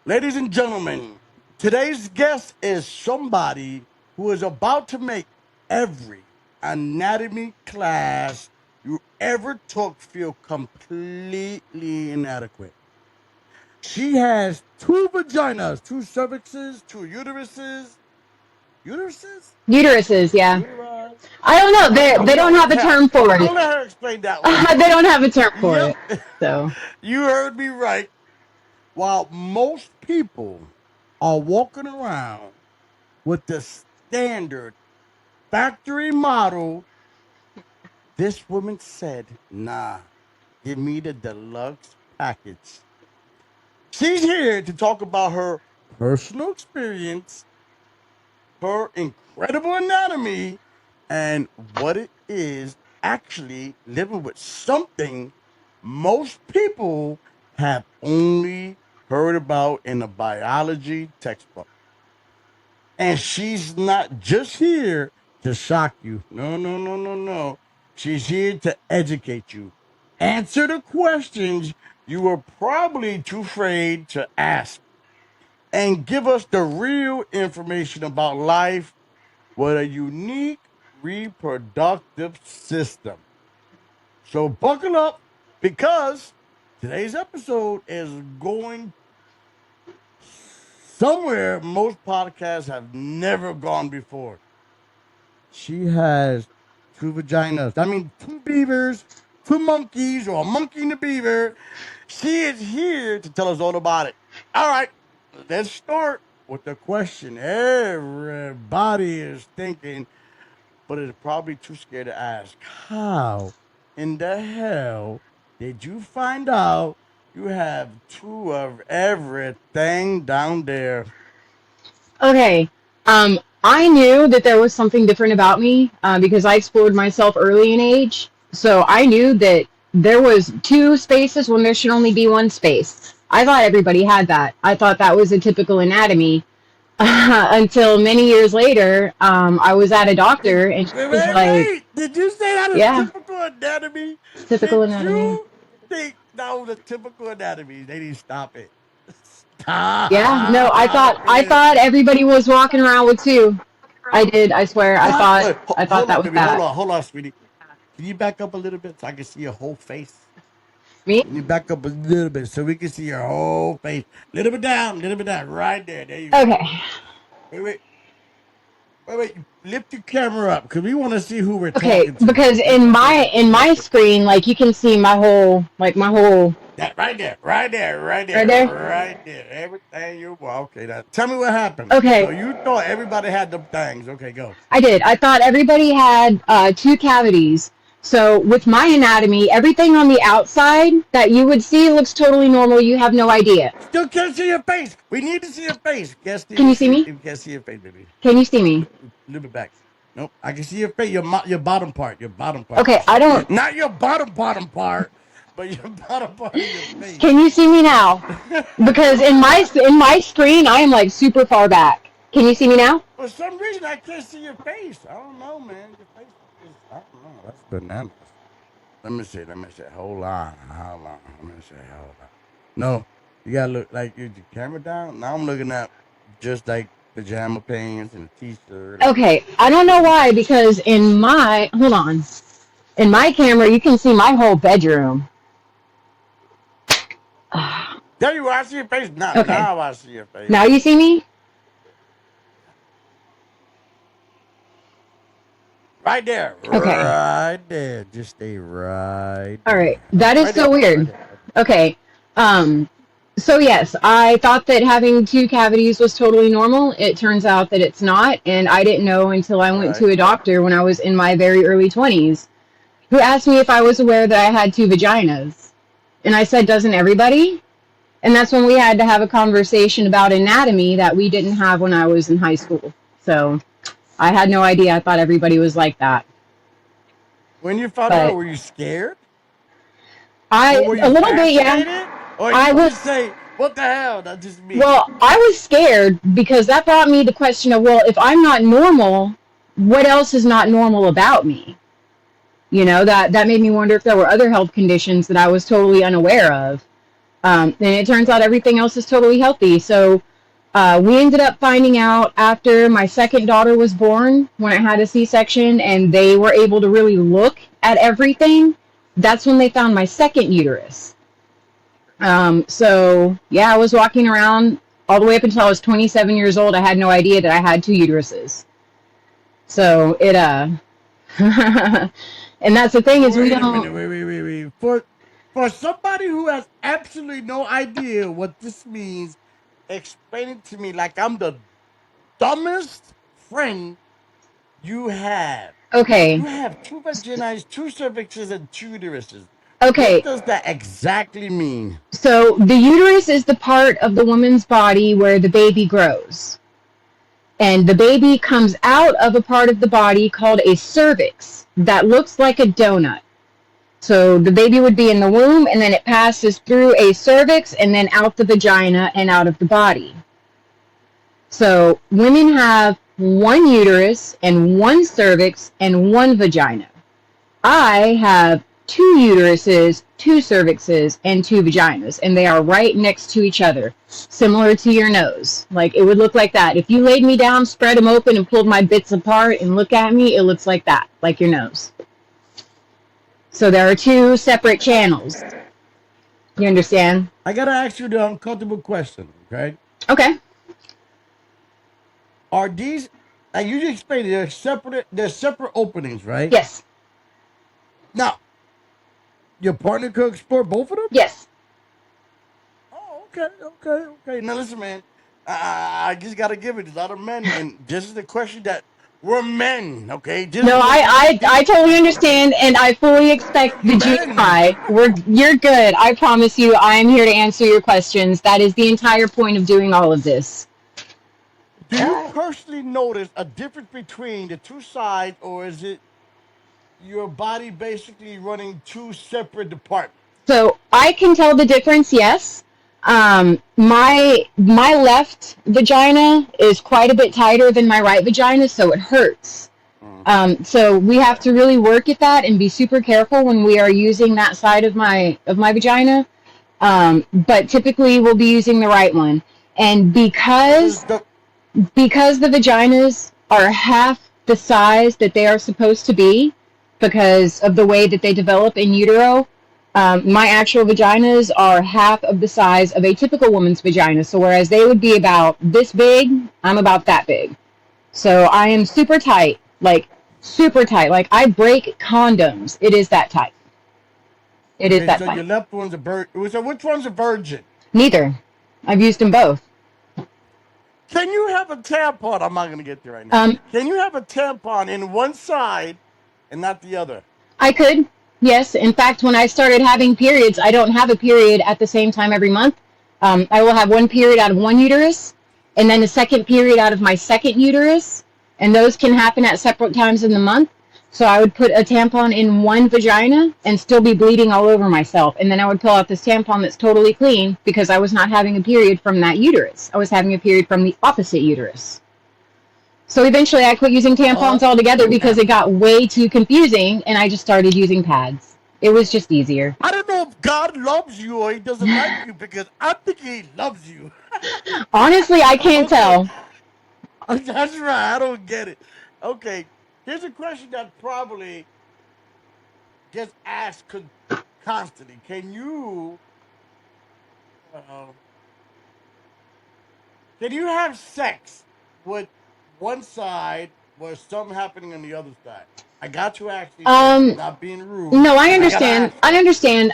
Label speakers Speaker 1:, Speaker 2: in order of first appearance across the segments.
Speaker 1: Ladies and gentlemen, today's guest is somebody who is about to make every anatomy class you ever took feel completely inadequate. She has two vaginas, two cervixes, two uteruses. Uteruses?
Speaker 2: Uteruses, yeah.
Speaker 1: Uteri?
Speaker 2: I don't know.
Speaker 1: Okay,
Speaker 2: They don't have a
Speaker 1: yeah.
Speaker 2: term for
Speaker 1: I'll
Speaker 2: it.
Speaker 1: let her explain that one.
Speaker 2: They don't have a term for
Speaker 1: Yep.
Speaker 2: it. So
Speaker 1: You heard me right. While most people are walking around with the standard factory model, this woman said, nah, give me the deluxe package. She's here to talk about her personal experience, her incredible anatomy, and what it is actually living with something most people have only heard about in a biology textbook. And she's not just here to shock you. No, no, no, no, no. She's here to educate you. Answer the questions you were probably too afraid to ask. And give us the real information about life with a unique reproductive system. So buckle up because today's episode is going somewhere most podcasts have never gone before. She has two vaginas. I mean, two beavers, two monkeys, or a monkey and a beaver. She is here to tell us all about it. All right, let's start with the question everybody is thinking, but is probably too scared to ask. How in the hell did you find out you have two of everything down there?
Speaker 2: okay. I knew that there was something different about me because I explored myself early in age. So I knew that there was two spaces when there should only be one space. I thought everybody had that. I thought that was a typical anatomy until many years later. I was at a doctor and she
Speaker 1: Wait,
Speaker 2: was
Speaker 1: wait,
Speaker 2: like,
Speaker 1: wait. Did you say that is
Speaker 2: "Yeah,
Speaker 1: typical anatomy?
Speaker 2: it's typical
Speaker 1: Did
Speaker 2: anatomy."
Speaker 1: you think that was a typical anatomy? They didn't stop it.
Speaker 2: Yeah, no, I thought
Speaker 1: Stop
Speaker 2: I
Speaker 1: it.
Speaker 2: thought everybody was walking around with two. I did. I swear.
Speaker 1: What? Wait,
Speaker 2: I thought
Speaker 1: hold
Speaker 2: that
Speaker 1: on,
Speaker 2: was
Speaker 1: baby. Hold
Speaker 2: bad.
Speaker 1: on, hold on, sweetie. Can you back up a little bit so I can see your whole face?
Speaker 2: Me?
Speaker 1: Can you back up a little bit so we can see your whole face? Little bit down, little bit down. Right there. There you go.
Speaker 2: Okay.
Speaker 1: Wait, wait, wait. Lift your camera up because we want to see who we're
Speaker 2: Okay,
Speaker 1: talking to.
Speaker 2: because
Speaker 1: Lift that thing up.
Speaker 2: in my screen, like you can see my whole
Speaker 1: That right there, right there, right
Speaker 2: right
Speaker 1: there,
Speaker 2: there.
Speaker 1: right there. Everything you want. Okay, now tell me what happened. So
Speaker 2: Okay,
Speaker 1: you thought everybody had them things. Okay, go.
Speaker 2: I did. I thought everybody had two cavities. So with my anatomy, everything on the outside that you would see looks totally normal. You have no idea.
Speaker 1: Still can't see your face. We need to see your face. Can't
Speaker 2: Can
Speaker 1: see,
Speaker 2: you see me?
Speaker 1: you can't see your face, baby.
Speaker 2: Can you see me?
Speaker 1: A little bit back. Nope, I can see your face. Your bottom part. Your bottom part.
Speaker 2: Okay, I don't.
Speaker 1: Not your bottom part, but your bottom part of your face.
Speaker 2: Can you see me now? Because in my screen, I am like super far back. Can you see me now?
Speaker 1: For some reason, I can't see your face. I don't know, man. Your face is, I don't know. That's bananas. Let me see. Let me see. Hold on. Hold on. Let me see. Hold on. No, you gotta look like your camera down. Now I'm looking at just like pajama pants and a t-shirt. And
Speaker 2: Okay, I don't know why because in my hold on. In my camera, you can see my whole bedroom.
Speaker 1: there you are. I see your face now.
Speaker 2: Okay.
Speaker 1: Now I see your face.
Speaker 2: Now you see me?
Speaker 1: Right there.
Speaker 2: Okay.
Speaker 1: Right there. Just stay right
Speaker 2: All right.
Speaker 1: there.
Speaker 2: That is
Speaker 1: Right
Speaker 2: so
Speaker 1: there. Right
Speaker 2: weird.
Speaker 1: there. Right there.
Speaker 2: Okay. Um so yes, I thought that having two cavities was totally normal. It turns out that it's not, and I didn't know until I went
Speaker 1: Right.
Speaker 2: to a doctor when I was in my very early 20s, who asked me if I was aware that I had two vaginas. And I said, "Doesn't everybody?" And that's when we had to have a conversation about anatomy that we didn't have when I was in high school. So I had no idea. I thought everybody was like that.
Speaker 1: When you found out,
Speaker 2: But
Speaker 1: were you scared? Or
Speaker 2: I,
Speaker 1: were
Speaker 2: a
Speaker 1: you
Speaker 2: little bit, yeah.
Speaker 1: fascinated? Or
Speaker 2: I
Speaker 1: you just
Speaker 2: was,
Speaker 1: say, what the hell? That's just me.
Speaker 2: well, I was scared because that brought me the question of, well, if I'm not normal, what else is not normal about me? That made me wonder if there were other health conditions that I was totally unaware of. And it turns out everything else is totally healthy. So we ended up finding out after my second daughter was born, when I had a C-section, and they were able to really look at everything. That's when they found my second uterus. So yeah, I was walking around all the way up until I was 27 years old. I had no idea that I had two uteruses. So it and that's the thing is we
Speaker 1: Wait a
Speaker 2: don't.
Speaker 1: minute. Wait. For somebody who has absolutely no idea what this means, explain it to me like I'm the dumbest friend you have.
Speaker 2: Okay,
Speaker 1: You have two vaginas, two cervixes, and two uteruses. What
Speaker 2: okay.
Speaker 1: does that exactly mean?
Speaker 2: So the uterus is the part of the woman's body where the baby grows. And the baby comes out of a part of the body called a cervix that looks like a donut. So the baby would be in the womb, and then it passes through a cervix and then out the vagina and out of the body. So women have one uterus and one cervix and one vagina. I have two uteruses, two cervixes, and two vaginas, and they are right next to each other, similar to your nose. Like, it would look like that. If you laid me down, spread them open, and pulled my bits apart and look at me, it looks like that, like your nose. So there are two separate channels. You understand?
Speaker 1: I gotta ask you the uncomfortable question, okay?
Speaker 2: Okay.
Speaker 1: Are these like you just explained they're separate openings, right?
Speaker 2: Yes.
Speaker 1: Now, your partner could explore both of them?
Speaker 2: Yes.
Speaker 1: Oh, okay. Now listen, man. I just gotta give it. There's a lot of men, and this is the question that we're men, okay? This is
Speaker 2: No,
Speaker 1: what
Speaker 2: I totally understand, and I fully expect the junior
Speaker 1: men.
Speaker 2: high. You're good. I promise you, I am here to answer your questions. That is the entire point of doing all of this.
Speaker 1: Do you personally notice a difference between the two sides, or is it your body basically running two separate departments?
Speaker 2: So I can tell the difference. Yes, my left vagina is quite a bit tighter than my right vagina, so it hurts.
Speaker 1: Mm.
Speaker 2: So we have to really work at that and be super careful when we are using that side of my vagina. But typically we'll be using the right one, and
Speaker 1: Does the
Speaker 2: because the vaginas are half the size that they are supposed to be because of the way that they develop in utero. My actual vaginas are half of the size of a typical woman's vagina. So whereas they would be about this big, I'm about that big. So I am super tight, like super tight. Like I break condoms. It is that tight. It is
Speaker 1: okay?
Speaker 2: that
Speaker 1: So your
Speaker 2: tight.
Speaker 1: left one's a virgin. So which one's a virgin?
Speaker 2: Neither. I've used them both.
Speaker 1: Can you have a tampon? I'm not gonna get there right now.
Speaker 2: Um,
Speaker 1: Can you have a tampon in one side and not the other?
Speaker 2: I could, yes. In fact, when I started having periods, I don't have a period at the same time every month. I will have one period out of one uterus, and then a second period out of my second uterus, and those can happen at separate times in the month. So I would put a tampon in one vagina and still be bleeding all over myself, and then I would pull out this tampon that's totally clean because I was not having a period from that uterus. I was having a period from the opposite uterus. So eventually I quit using
Speaker 1: Uh,
Speaker 2: tampons altogether because it got way too confusing and I just started using pads. It was just easier.
Speaker 1: I don't know if God loves you or He doesn't like you because I think He loves you.
Speaker 2: Honestly, I can't
Speaker 1: Okay,
Speaker 2: tell.
Speaker 1: that's right. I don't get it. Okay, here's a question that probably gets asked constantly. Uh, can you have sex with one side while something happening on the other side? I got to ask these questions.
Speaker 2: Um,
Speaker 1: Not being rude,
Speaker 2: no, I
Speaker 1: but I gotta
Speaker 2: understand.
Speaker 1: ask
Speaker 2: I
Speaker 1: them.
Speaker 2: understand.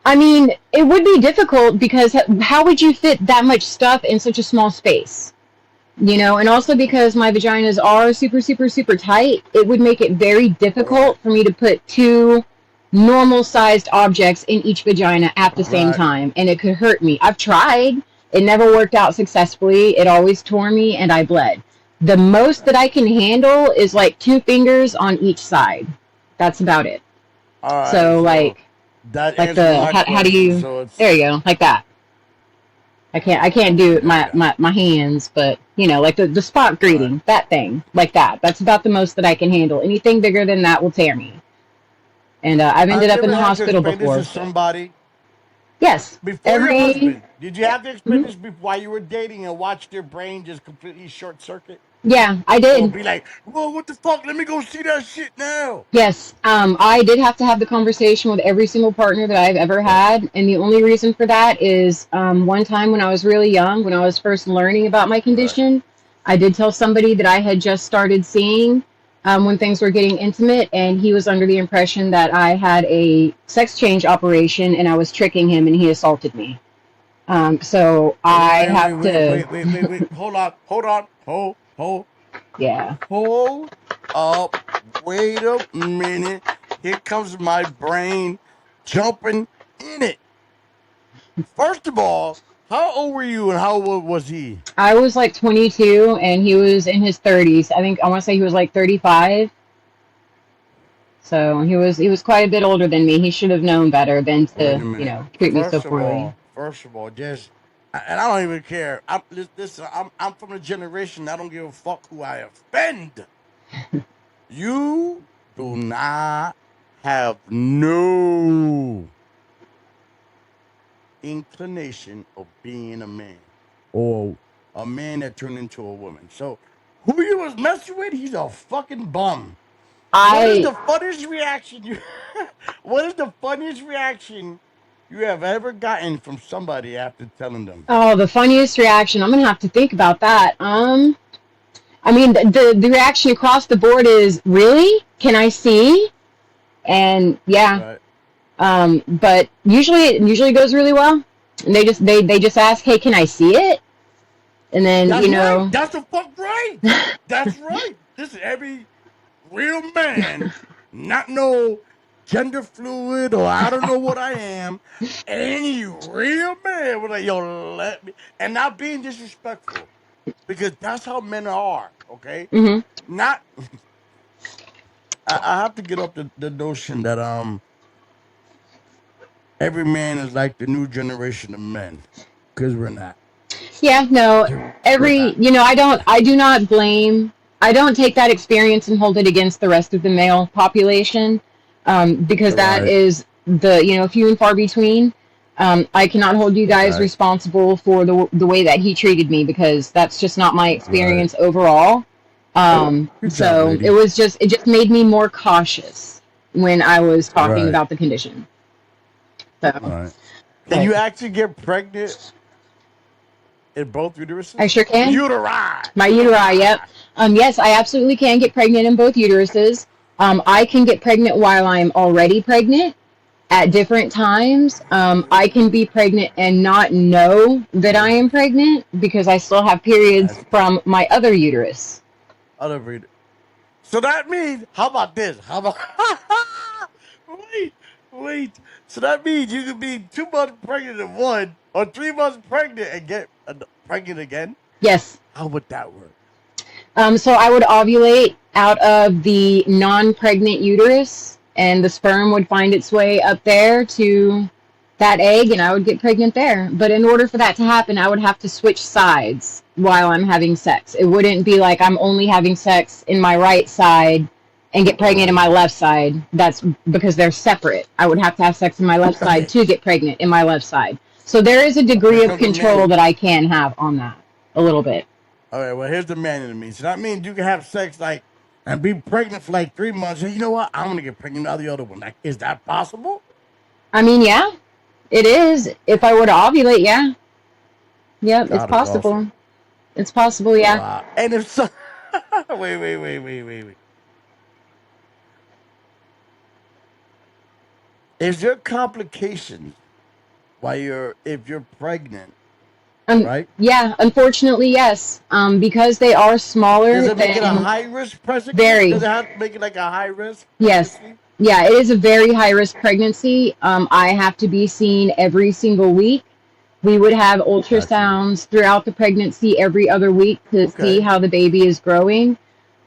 Speaker 2: I mean, it would be difficult because how would you fit that much stuff in such a small space? You know, and also because my vaginas are super, super, super tight, it would make it very
Speaker 1: Right,
Speaker 2: difficult for me to put two normal sized objects in each vagina at the same
Speaker 1: right.
Speaker 2: time, and it could hurt me. I've tried, it never worked out successfully. It always tore me, and I bled. The most that I can handle is like two fingers on each side. That's about it.
Speaker 1: All right.
Speaker 2: So,
Speaker 1: So that
Speaker 2: like
Speaker 1: answers
Speaker 2: the
Speaker 1: my
Speaker 2: how do
Speaker 1: question.
Speaker 2: you?
Speaker 1: So it's
Speaker 2: There you go, like that. I can't do
Speaker 1: okay. I
Speaker 2: my,
Speaker 1: got
Speaker 2: my, my hands, but you know, like the spot
Speaker 1: you. All right.
Speaker 2: greeting, that thing, like that. That's about the most that I can handle. Anything bigger than that will tear me. And I've ended
Speaker 1: Have you
Speaker 2: up in
Speaker 1: ever
Speaker 2: the
Speaker 1: had to
Speaker 2: hospital
Speaker 1: explain this
Speaker 2: before.
Speaker 1: to
Speaker 2: So
Speaker 1: somebody?
Speaker 2: Yes.
Speaker 1: Before your
Speaker 2: Every.
Speaker 1: husband, did you have the
Speaker 2: Mhm.
Speaker 1: experience while you were dating and watched your brain just completely short circuit?
Speaker 2: Yeah, I
Speaker 1: Or
Speaker 2: did.
Speaker 1: be like, whoa, what the fuck? Let me go see that shit now.
Speaker 2: Yes, I did have to have the conversation with every single partner that I've ever
Speaker 1: Right,
Speaker 2: had, and the only reason for that is one time when I was really young, when I was first learning about my
Speaker 1: right.
Speaker 2: condition, I did tell somebody that I had just started seeing when things were getting intimate, and he was under the impression that I had a sex change operation and I was tricking him, and he assaulted me. So I
Speaker 1: Wait, wait,
Speaker 2: have
Speaker 1: wait,
Speaker 2: to,
Speaker 1: wait, wait, wait, wait. Hold on, hold on.
Speaker 2: yeah.
Speaker 1: Hold up. Wait a minute. Here comes my brain jumping in it. First of all, how old were you and how old was he?
Speaker 2: I was like 22 and he was in his 30s. I think I want to say he was like 35. So he was quite a bit older than me. He should have known better than
Speaker 1: Wait
Speaker 2: to,
Speaker 1: a minute.
Speaker 2: treat me so poorly.
Speaker 1: First of all, just and I don't even care. I'm from the generation I don't give a fuck who I offend. You do not have no inclination of being a man or a man that turned into a woman. So who you was messing with, he's a fucking bum. What is
Speaker 2: I
Speaker 1: the funniest reaction you what is the funniest reaction you have ever gotten from somebody after telling them?
Speaker 2: Oh, the funniest reaction. I'm gonna have to think about that. I mean the reaction across the board is really? Can I see? And yeah.
Speaker 1: Right.
Speaker 2: But usually it usually goes really well. And they just ask, "Hey, can I see it?" And then,
Speaker 1: That's right. That's the fuck right. That's right. This is every real man, not no gender fluid or I don't know what I am. Any real man was like, yo, let me, and not being disrespectful because that's how men are. Okay,
Speaker 2: Mhm.
Speaker 1: not. I have to get up the notion that every man is like the new generation of men because we're not.
Speaker 2: Yeah, no,
Speaker 1: We're not.
Speaker 2: I do not blame, I don't take that experience and hold it against the rest of the male population, because that
Speaker 1: Right.
Speaker 2: is few and far between. I cannot hold you guys
Speaker 1: Right.
Speaker 2: responsible for the way that he treated me because that's just not my
Speaker 1: Right.
Speaker 2: experience overall.
Speaker 1: Good job,
Speaker 2: So
Speaker 1: lady.
Speaker 2: it just made me more cautious when I was talking
Speaker 1: Right.
Speaker 2: about the condition. So,
Speaker 1: Right. Can
Speaker 2: but
Speaker 1: you actually get pregnant in both
Speaker 2: I
Speaker 1: uteruses?
Speaker 2: sure can.
Speaker 1: Uteri.
Speaker 2: My uteri, yep.
Speaker 1: Uteri.
Speaker 2: Yes, I absolutely can get pregnant in both uteruses. I can get pregnant while I'm already pregnant at different times. I can be pregnant and not know that I am pregnant because I still have periods
Speaker 1: That's
Speaker 2: from my other uterus.
Speaker 1: other breed. So that means, how about this? How about wait, wait. So that means you could be 2 months pregnant in one, or 3 months pregnant and get pregnant again.
Speaker 2: Yes.
Speaker 1: How would that work?
Speaker 2: So I would ovulate out of the non-pregnant uterus, and the sperm would find its way up there to that egg, and I would get pregnant there. But in order for that to happen, I would have to switch sides while I'm having sex. It wouldn't be like I'm only having sex in my right side and get pregnant in my
Speaker 1: Oh,
Speaker 2: left side. That's because they're separate. I would have to have sex in my left side
Speaker 1: okay.
Speaker 2: to get pregnant in my left side. So there is a
Speaker 1: Here
Speaker 2: degree of
Speaker 1: comes the
Speaker 2: control
Speaker 1: man.
Speaker 2: that I can have on that, a little bit.
Speaker 1: All right. Well, here's the man in me. So that means you can have sex like and be pregnant for like 3 months. And you know what? I'm gonna get pregnant out of the other one. Like, is that possible?
Speaker 2: I mean, yeah, it is. If I were to ovulate, yeah. Yep, it's
Speaker 1: God is awesome.
Speaker 2: possible. It's possible, yeah.
Speaker 1: Wow. And if so, wait. Is there complications while you're if you're pregnant, right?
Speaker 2: Yeah, unfortunately, yes. Because they are
Speaker 1: Does
Speaker 2: smaller
Speaker 1: it make it a
Speaker 2: than
Speaker 1: high risk pregnancy?
Speaker 2: very.
Speaker 1: Does it have to make it like a high risk
Speaker 2: Yes.
Speaker 1: pregnancy?
Speaker 2: Yeah, it is a very high risk pregnancy. I have to be seen every single week. We would have
Speaker 1: Got you.
Speaker 2: ultrasounds throughout the pregnancy every other week to see
Speaker 1: Okay.
Speaker 2: how the baby is growing.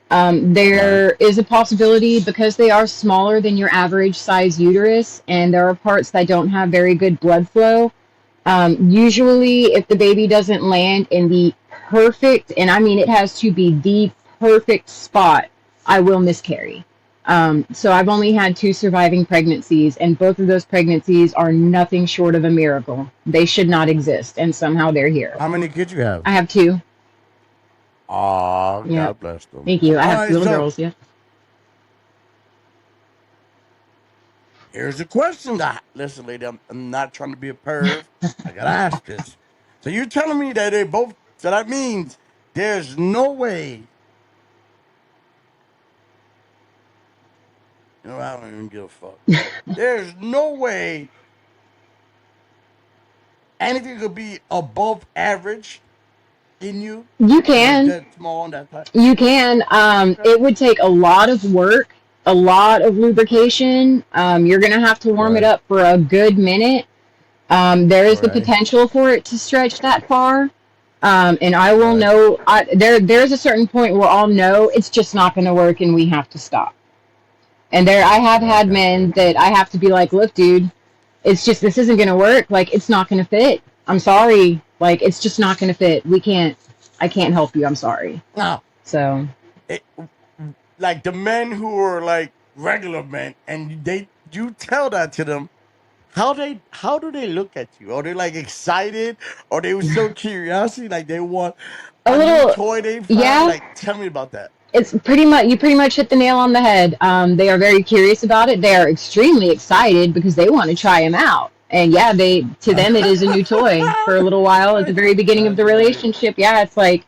Speaker 1: Right.
Speaker 2: There is a possibility because they are smaller than your average size uterus, and there are parts that don't have very good blood flow. Usually, if the baby doesn't land in the perfect, and I mean it has to be the perfect spot, I will miscarry. So I've only had two surviving pregnancies, and both of those pregnancies are nothing short of a miracle. They should not exist, and somehow they're here.
Speaker 1: How many kids you have?
Speaker 2: I have two.
Speaker 1: Oh,
Speaker 2: Yep.
Speaker 1: God bless them.
Speaker 2: Thank you. I
Speaker 1: All
Speaker 2: have two
Speaker 1: right,
Speaker 2: little
Speaker 1: so
Speaker 2: girls. Yep.
Speaker 1: here's the question. Listen, lady, I'm not trying to be a perv. I gotta ask this. So you're telling me that they both? So that means there's no way. You know, I don't even give a fuck. There's no way anything could be above average in you
Speaker 2: You
Speaker 1: if it's
Speaker 2: can.
Speaker 1: that small and that tight.
Speaker 2: You can.
Speaker 1: Okay.
Speaker 2: It would take a lot of work, a lot of lubrication. You're going to have to warm it
Speaker 1: Right.
Speaker 2: up for a good minute. There is the
Speaker 1: Right.
Speaker 2: potential for it to stretch that far. And I will
Speaker 1: Right.
Speaker 2: know, there's a certain point where I'll know it's just not going to work and we have to stop. And I have
Speaker 1: Yeah, I
Speaker 2: had
Speaker 1: got you.
Speaker 2: men
Speaker 1: Okay.
Speaker 2: that I have to be like, look, dude, it's just, this isn't going to work. Like, it's not going to fit. I'm sorry. Like, it's just not going to fit. I can't help you. I'm sorry.
Speaker 1: Now,
Speaker 2: So,
Speaker 1: it, like the men who are like regular men, and you tell that to them. How do they look at you? Are they like excited? Or they were so curiosity, like they want
Speaker 2: a
Speaker 1: a new
Speaker 2: little,
Speaker 1: toy they found?
Speaker 2: yeah,
Speaker 1: Like, tell me about that.
Speaker 2: it's pretty much, you pretty much hit the nail on the head. They are very curious about it. They are extremely excited because they want to try them out. And yeah, to them it is a new toy for a little while at the very beginning of
Speaker 1: That's
Speaker 2: the
Speaker 1: right.
Speaker 2: relationship. Yeah, it's like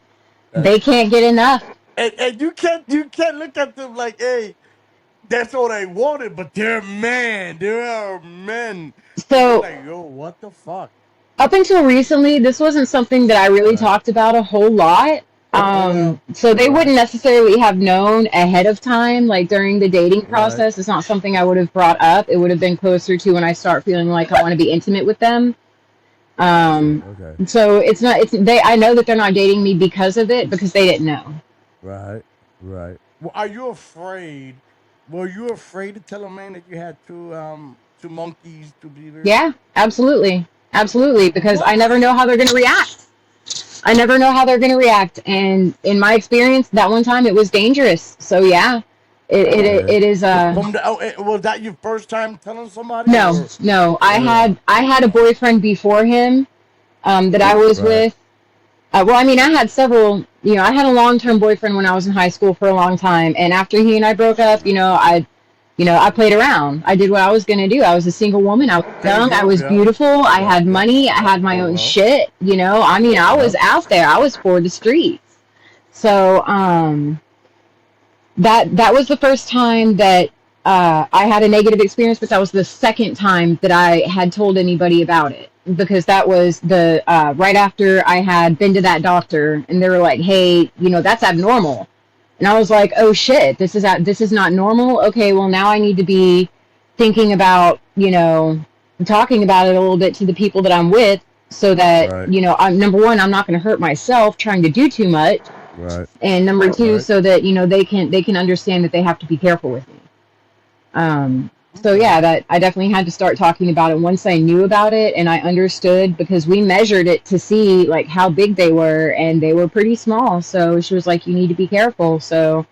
Speaker 1: That,
Speaker 2: they can't get enough.
Speaker 1: and you can't look at them like, hey, that's all they wanted, but they're men. They are men. And they're
Speaker 2: So
Speaker 1: like, yo, what the fuck?
Speaker 2: up until recently, this wasn't something that I really
Speaker 1: Right.
Speaker 2: talked about a whole lot.
Speaker 1: Well,
Speaker 2: So they
Speaker 1: right,
Speaker 2: wouldn't necessarily have known ahead of time, like during the dating
Speaker 1: right.
Speaker 2: process. It's not something I would have brought up. It would have been closer to when I start feeling like I want to be intimate with them.
Speaker 1: Gotcha.
Speaker 2: Um,
Speaker 1: Okay.
Speaker 2: so it's not. It's they. I know that they're not dating me because of it because they didn't know.
Speaker 1: Right, right. Well, are you afraid? Were you afraid to tell a man that you had two monkeys, two beavers?
Speaker 2: Yeah, absolutely, absolutely. Because I
Speaker 1: What?
Speaker 2: never know how they're going to react. I never know how they're going to react. And in my experience, that one time it was dangerous. So yeah,
Speaker 1: Okay.
Speaker 2: it is.
Speaker 1: From the was that your first time telling somebody
Speaker 2: No,
Speaker 1: or
Speaker 2: no.
Speaker 1: yeah?
Speaker 2: I had a boyfriend before him that I was
Speaker 1: Right.
Speaker 2: with. Well, I mean, I had several. You know, I had a long term boyfriend when I was in high school for a long time, and after he and I broke up, I played around. I did what I was gonna do. I was a single woman. I was
Speaker 1: There you
Speaker 2: young. I
Speaker 1: go.
Speaker 2: was
Speaker 1: Yep.
Speaker 2: beautiful. I
Speaker 1: Yep.
Speaker 2: had
Speaker 1: Yep.
Speaker 2: money. I
Speaker 1: Yep.
Speaker 2: had my
Speaker 1: Oh
Speaker 2: own
Speaker 1: well.
Speaker 2: shit. You know, I mean, I was
Speaker 1: Yep.
Speaker 2: out there. I was for the streets. So that was the first time that I had a negative experience, but that was the second time that I had told anybody about it because that was the right after I had been to that doctor, and they were like, "Hey, that's abnormal," and I was like, "Oh shit, this is not normal." Okay, well now I need to be thinking about talking about it a little bit to the people that I'm with, so that
Speaker 1: Right.
Speaker 2: I'm number one, I'm not going to hurt myself trying to do too much,
Speaker 1: Right.
Speaker 2: and number two,
Speaker 1: Right.
Speaker 2: so that they can understand that they have to be careful with me. So
Speaker 1: Okay.
Speaker 2: yeah, that I definitely had to start talking about it once I knew about it and I understood because we measured it to see like how big they were and they were pretty small. So she was like, "You need to be careful." So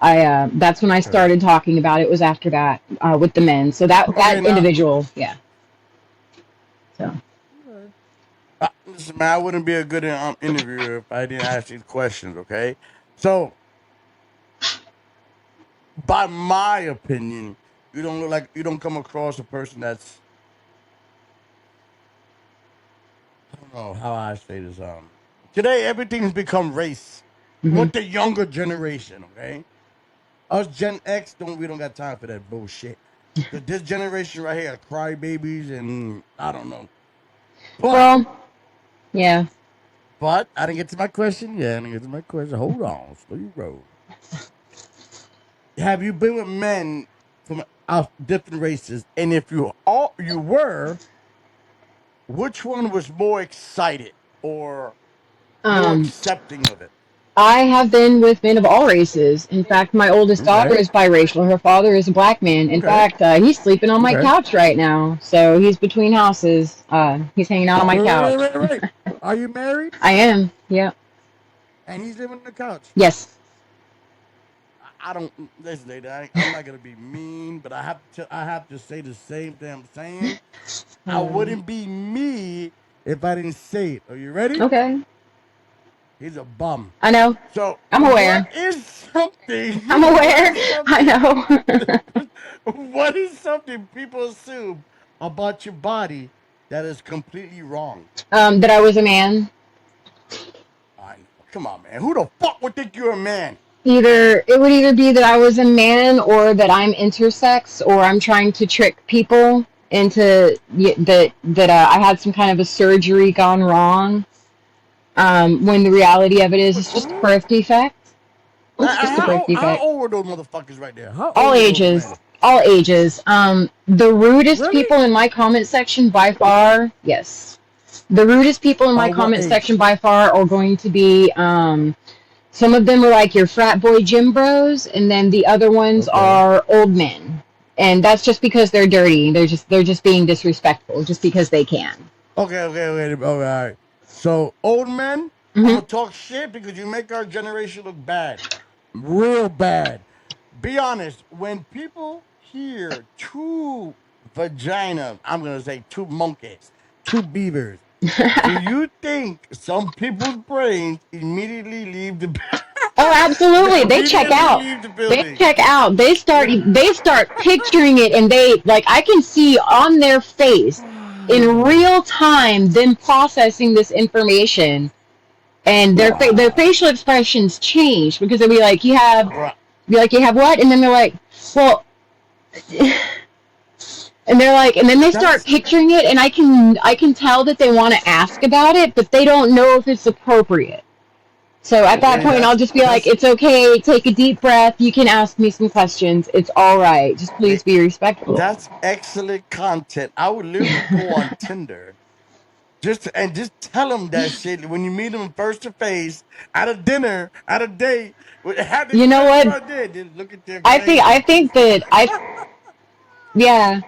Speaker 2: I that's when I
Speaker 1: Okay.
Speaker 2: started talking about it. Was after that with the men. So
Speaker 1: Okay.
Speaker 2: that
Speaker 1: Now.
Speaker 2: individual, yeah. So
Speaker 1: Okay. Listen, man, I wouldn't be a good interviewer if I didn't ask these questions. Okay. So, by my opinion, you don't come across a person that's I don't know how I say this. Today everything's become race
Speaker 2: hmm
Speaker 1: with the younger generation. Okay, us Gen X we don't got time for that bullshit. This generation right here, crybabies, and I don't know. But
Speaker 2: well, yeah.
Speaker 1: I didn't get to my question. Yeah, I didn't get to my question. Hold on, slow your roll. Have you been with men from different races? And if you were, which one was more excited or more
Speaker 2: Um,
Speaker 1: accepting of it?
Speaker 2: I have been with men of all races. In fact, my oldest daughter
Speaker 1: Okay.
Speaker 2: is biracial. Her father is a black man. In
Speaker 1: Okay.
Speaker 2: fact, he's sleeping on my
Speaker 1: Okay.
Speaker 2: couch right now. So he's between houses. He's hanging out on my
Speaker 1: Wait, wait, wait,
Speaker 2: couch.
Speaker 1: wait, wait. Are you married?
Speaker 2: I am. Yeah.
Speaker 1: And he's living on the couch.
Speaker 2: Yes.
Speaker 1: I don't listen, lady. I'm not gonna be mean, but I have to say the same thing I'm saying. I
Speaker 2: Um,
Speaker 1: wouldn't be me if I didn't say it. Are you ready?
Speaker 2: okay,
Speaker 1: He's a bum.
Speaker 2: I know.
Speaker 1: So
Speaker 2: I'm aware.
Speaker 1: what is something?
Speaker 2: I'm
Speaker 1: What
Speaker 2: aware.
Speaker 1: is
Speaker 2: I
Speaker 1: something?
Speaker 2: know.
Speaker 1: What is something people assume about your body that is completely wrong?
Speaker 2: That I was a man.
Speaker 1: I know. Come on, man. Who the fuck would think you're a man?
Speaker 2: Either it would either be that I was a man, or that I'm intersex, or I'm trying to trick people into that I had some kind of a surgery gone wrong. When the reality of it is,
Speaker 1: Wait,
Speaker 2: it's just a birth defect. It's just a birth
Speaker 1: how
Speaker 2: defect.
Speaker 1: old were those motherfuckers right there? How
Speaker 2: All
Speaker 1: old were those
Speaker 2: ages,
Speaker 1: men?
Speaker 2: all ages. The rudest
Speaker 1: Really?
Speaker 2: people in my comment section by far, yes. The rudest people in my
Speaker 1: What
Speaker 2: comment
Speaker 1: age?
Speaker 2: section by far are going to be some of them are like your frat boy gym bros, and then the other ones
Speaker 1: Okay.
Speaker 2: are old men. And that's just because they're dirty. They're just being disrespectful just because they can.
Speaker 1: Okay. All right. So old men, I'm
Speaker 2: Hmm.
Speaker 1: gonna talk shit because you make our generation look bad, real bad. Be honest. When people hear two vaginas, I'm gonna say two monkeys, two beavers. Do you think some people's brains immediately leave the
Speaker 2: Oh,
Speaker 1: they
Speaker 2: absolutely. They check
Speaker 1: immediately
Speaker 2: out.
Speaker 1: leave the
Speaker 2: They
Speaker 1: building?
Speaker 2: check out. They start picturing it, and they like I can see on their face in real time them processing this information, and their
Speaker 1: Wow.
Speaker 2: facial expressions change because they'll
Speaker 1: Bruh.
Speaker 2: be like you have what, and then they're like, well, and they're like, and then they start
Speaker 1: That's
Speaker 2: picturing it, and I can tell that they want to ask about it, but they don't know if it's appropriate. So at that
Speaker 1: okay.
Speaker 2: point, I'll just be like,
Speaker 1: That's
Speaker 2: it's okay. Take a deep breath. You can ask me some questions. It's all right. Just
Speaker 1: eh,
Speaker 2: please be respectful.
Speaker 1: that's excellent content. I would literally go on Tinder and just tell them that shit when you meet them face to face at a dinner, at a date. Have the
Speaker 2: You know
Speaker 1: same
Speaker 2: what?
Speaker 1: idea. Just look at their
Speaker 2: I
Speaker 1: faces.
Speaker 2: think that yeah,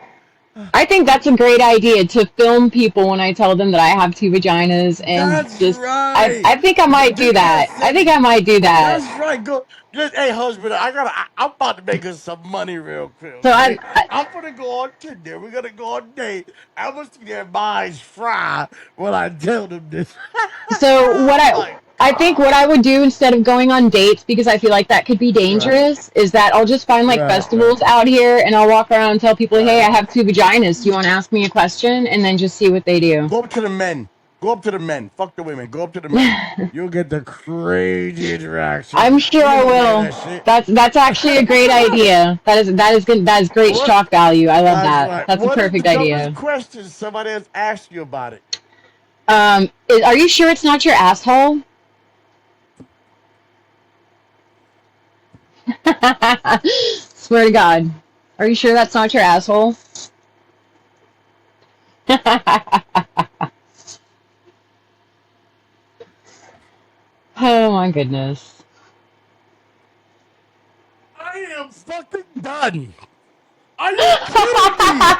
Speaker 2: I think that's a great idea to film people when I tell them that I have two vaginas, and
Speaker 1: That's
Speaker 2: just
Speaker 1: right.
Speaker 2: I think I might do
Speaker 1: Just gotta
Speaker 2: that. I
Speaker 1: send
Speaker 2: think
Speaker 1: it.
Speaker 2: I might do that.
Speaker 1: That's right. Go. Just, hey, husband, I'm about to make us some money real quick.
Speaker 2: So
Speaker 1: Okay. I'm gonna go on Tinder. We're gonna go on date. I'm gonna see their minds fry when I tell them this.
Speaker 2: so what
Speaker 1: Oh my
Speaker 2: I think what
Speaker 1: god.
Speaker 2: I would do instead of going on dates, because I feel like that could be
Speaker 1: Right.
Speaker 2: dangerous, is that I'll just find like
Speaker 1: Right.
Speaker 2: festivals out here, and I'll walk around and tell people, hey,
Speaker 1: Right.
Speaker 2: I have two vaginas. Do you want to ask me a question? And then just see what they do.
Speaker 1: Go up to the men. Go up to the men. Fuck the women. Go up to the men. You'll get the crazy interaction.
Speaker 2: I'm sure
Speaker 1: You
Speaker 2: I
Speaker 1: ain't gonna believe
Speaker 2: will.
Speaker 1: that shit.
Speaker 2: That's actually a great idea. That is good. That is great
Speaker 1: What?
Speaker 2: shock value. I love
Speaker 1: That's
Speaker 2: that.
Speaker 1: right.
Speaker 2: That's a
Speaker 1: What is the
Speaker 2: perfect
Speaker 1: dumbest
Speaker 2: idea.
Speaker 1: question somebody has asked you about it?
Speaker 2: Are you sure it's not your asshole? Swear to God. Are you sure that's not your asshole? Oh my goodness.
Speaker 1: I am fucking done. Are you kidding me?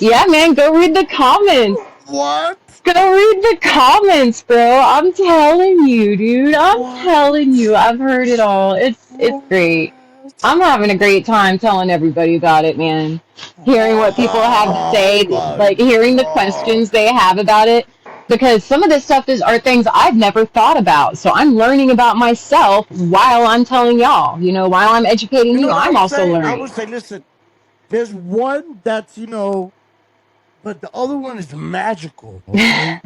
Speaker 2: Yeah, man, go read the comments.
Speaker 1: What?
Speaker 2: Go read the comments, bro. I'm telling you, dude. I'm
Speaker 1: What?
Speaker 2: telling you. I've heard it all. It's great.
Speaker 1: What?
Speaker 2: I'm having a great time telling everybody about it, man. Hearing what people have to
Speaker 1: Oh
Speaker 2: say,
Speaker 1: my
Speaker 2: like hearing the
Speaker 1: god.
Speaker 2: questions they have about it, because some of this stuff are things I've never thought about. So I'm learning about myself while I'm telling y'all. While I'm educating
Speaker 1: You know
Speaker 2: you,
Speaker 1: what I
Speaker 2: I'm
Speaker 1: would
Speaker 2: also
Speaker 1: say? I
Speaker 2: learning.
Speaker 1: would say, listen, there's one that's, but the other one is magical, okay?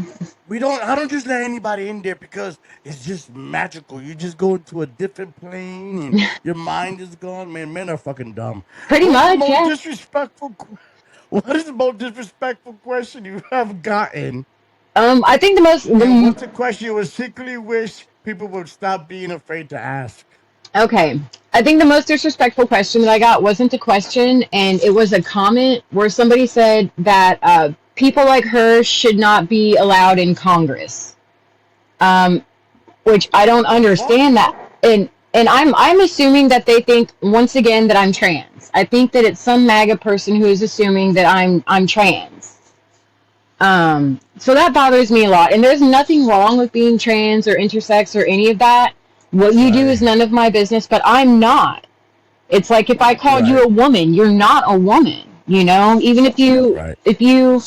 Speaker 1: I don't just let anybody in there because it's just magical. You just go into a different plane and your mind is gone. Man, men are fucking dumb.
Speaker 2: Pretty
Speaker 1: What's the
Speaker 2: much,
Speaker 1: most
Speaker 2: yeah.
Speaker 1: disrespectful what is the most disrespectful question you have gotten?
Speaker 2: I think the most
Speaker 1: And
Speaker 2: the
Speaker 1: what's a question you would secretly wish people would stop being afraid to ask?
Speaker 2: Okay. I think the most disrespectful question that I got wasn't a question, and it was a comment where somebody said that people like her should not be allowed in Congress. Um, which I don't
Speaker 1: The fuck?
Speaker 2: understand that. And I'm assuming that they think once again that I'm trans. I think that it's some MAGA person who is assuming that I'm trans. So that bothers me a lot. And there's nothing wrong with being trans or intersex or any of that. What you do is
Speaker 1: Right.
Speaker 2: none of my business, but I'm not. It's like if I called you
Speaker 1: Right.
Speaker 2: a woman, you're not a woman. You know, even
Speaker 1: That's right.
Speaker 2: if you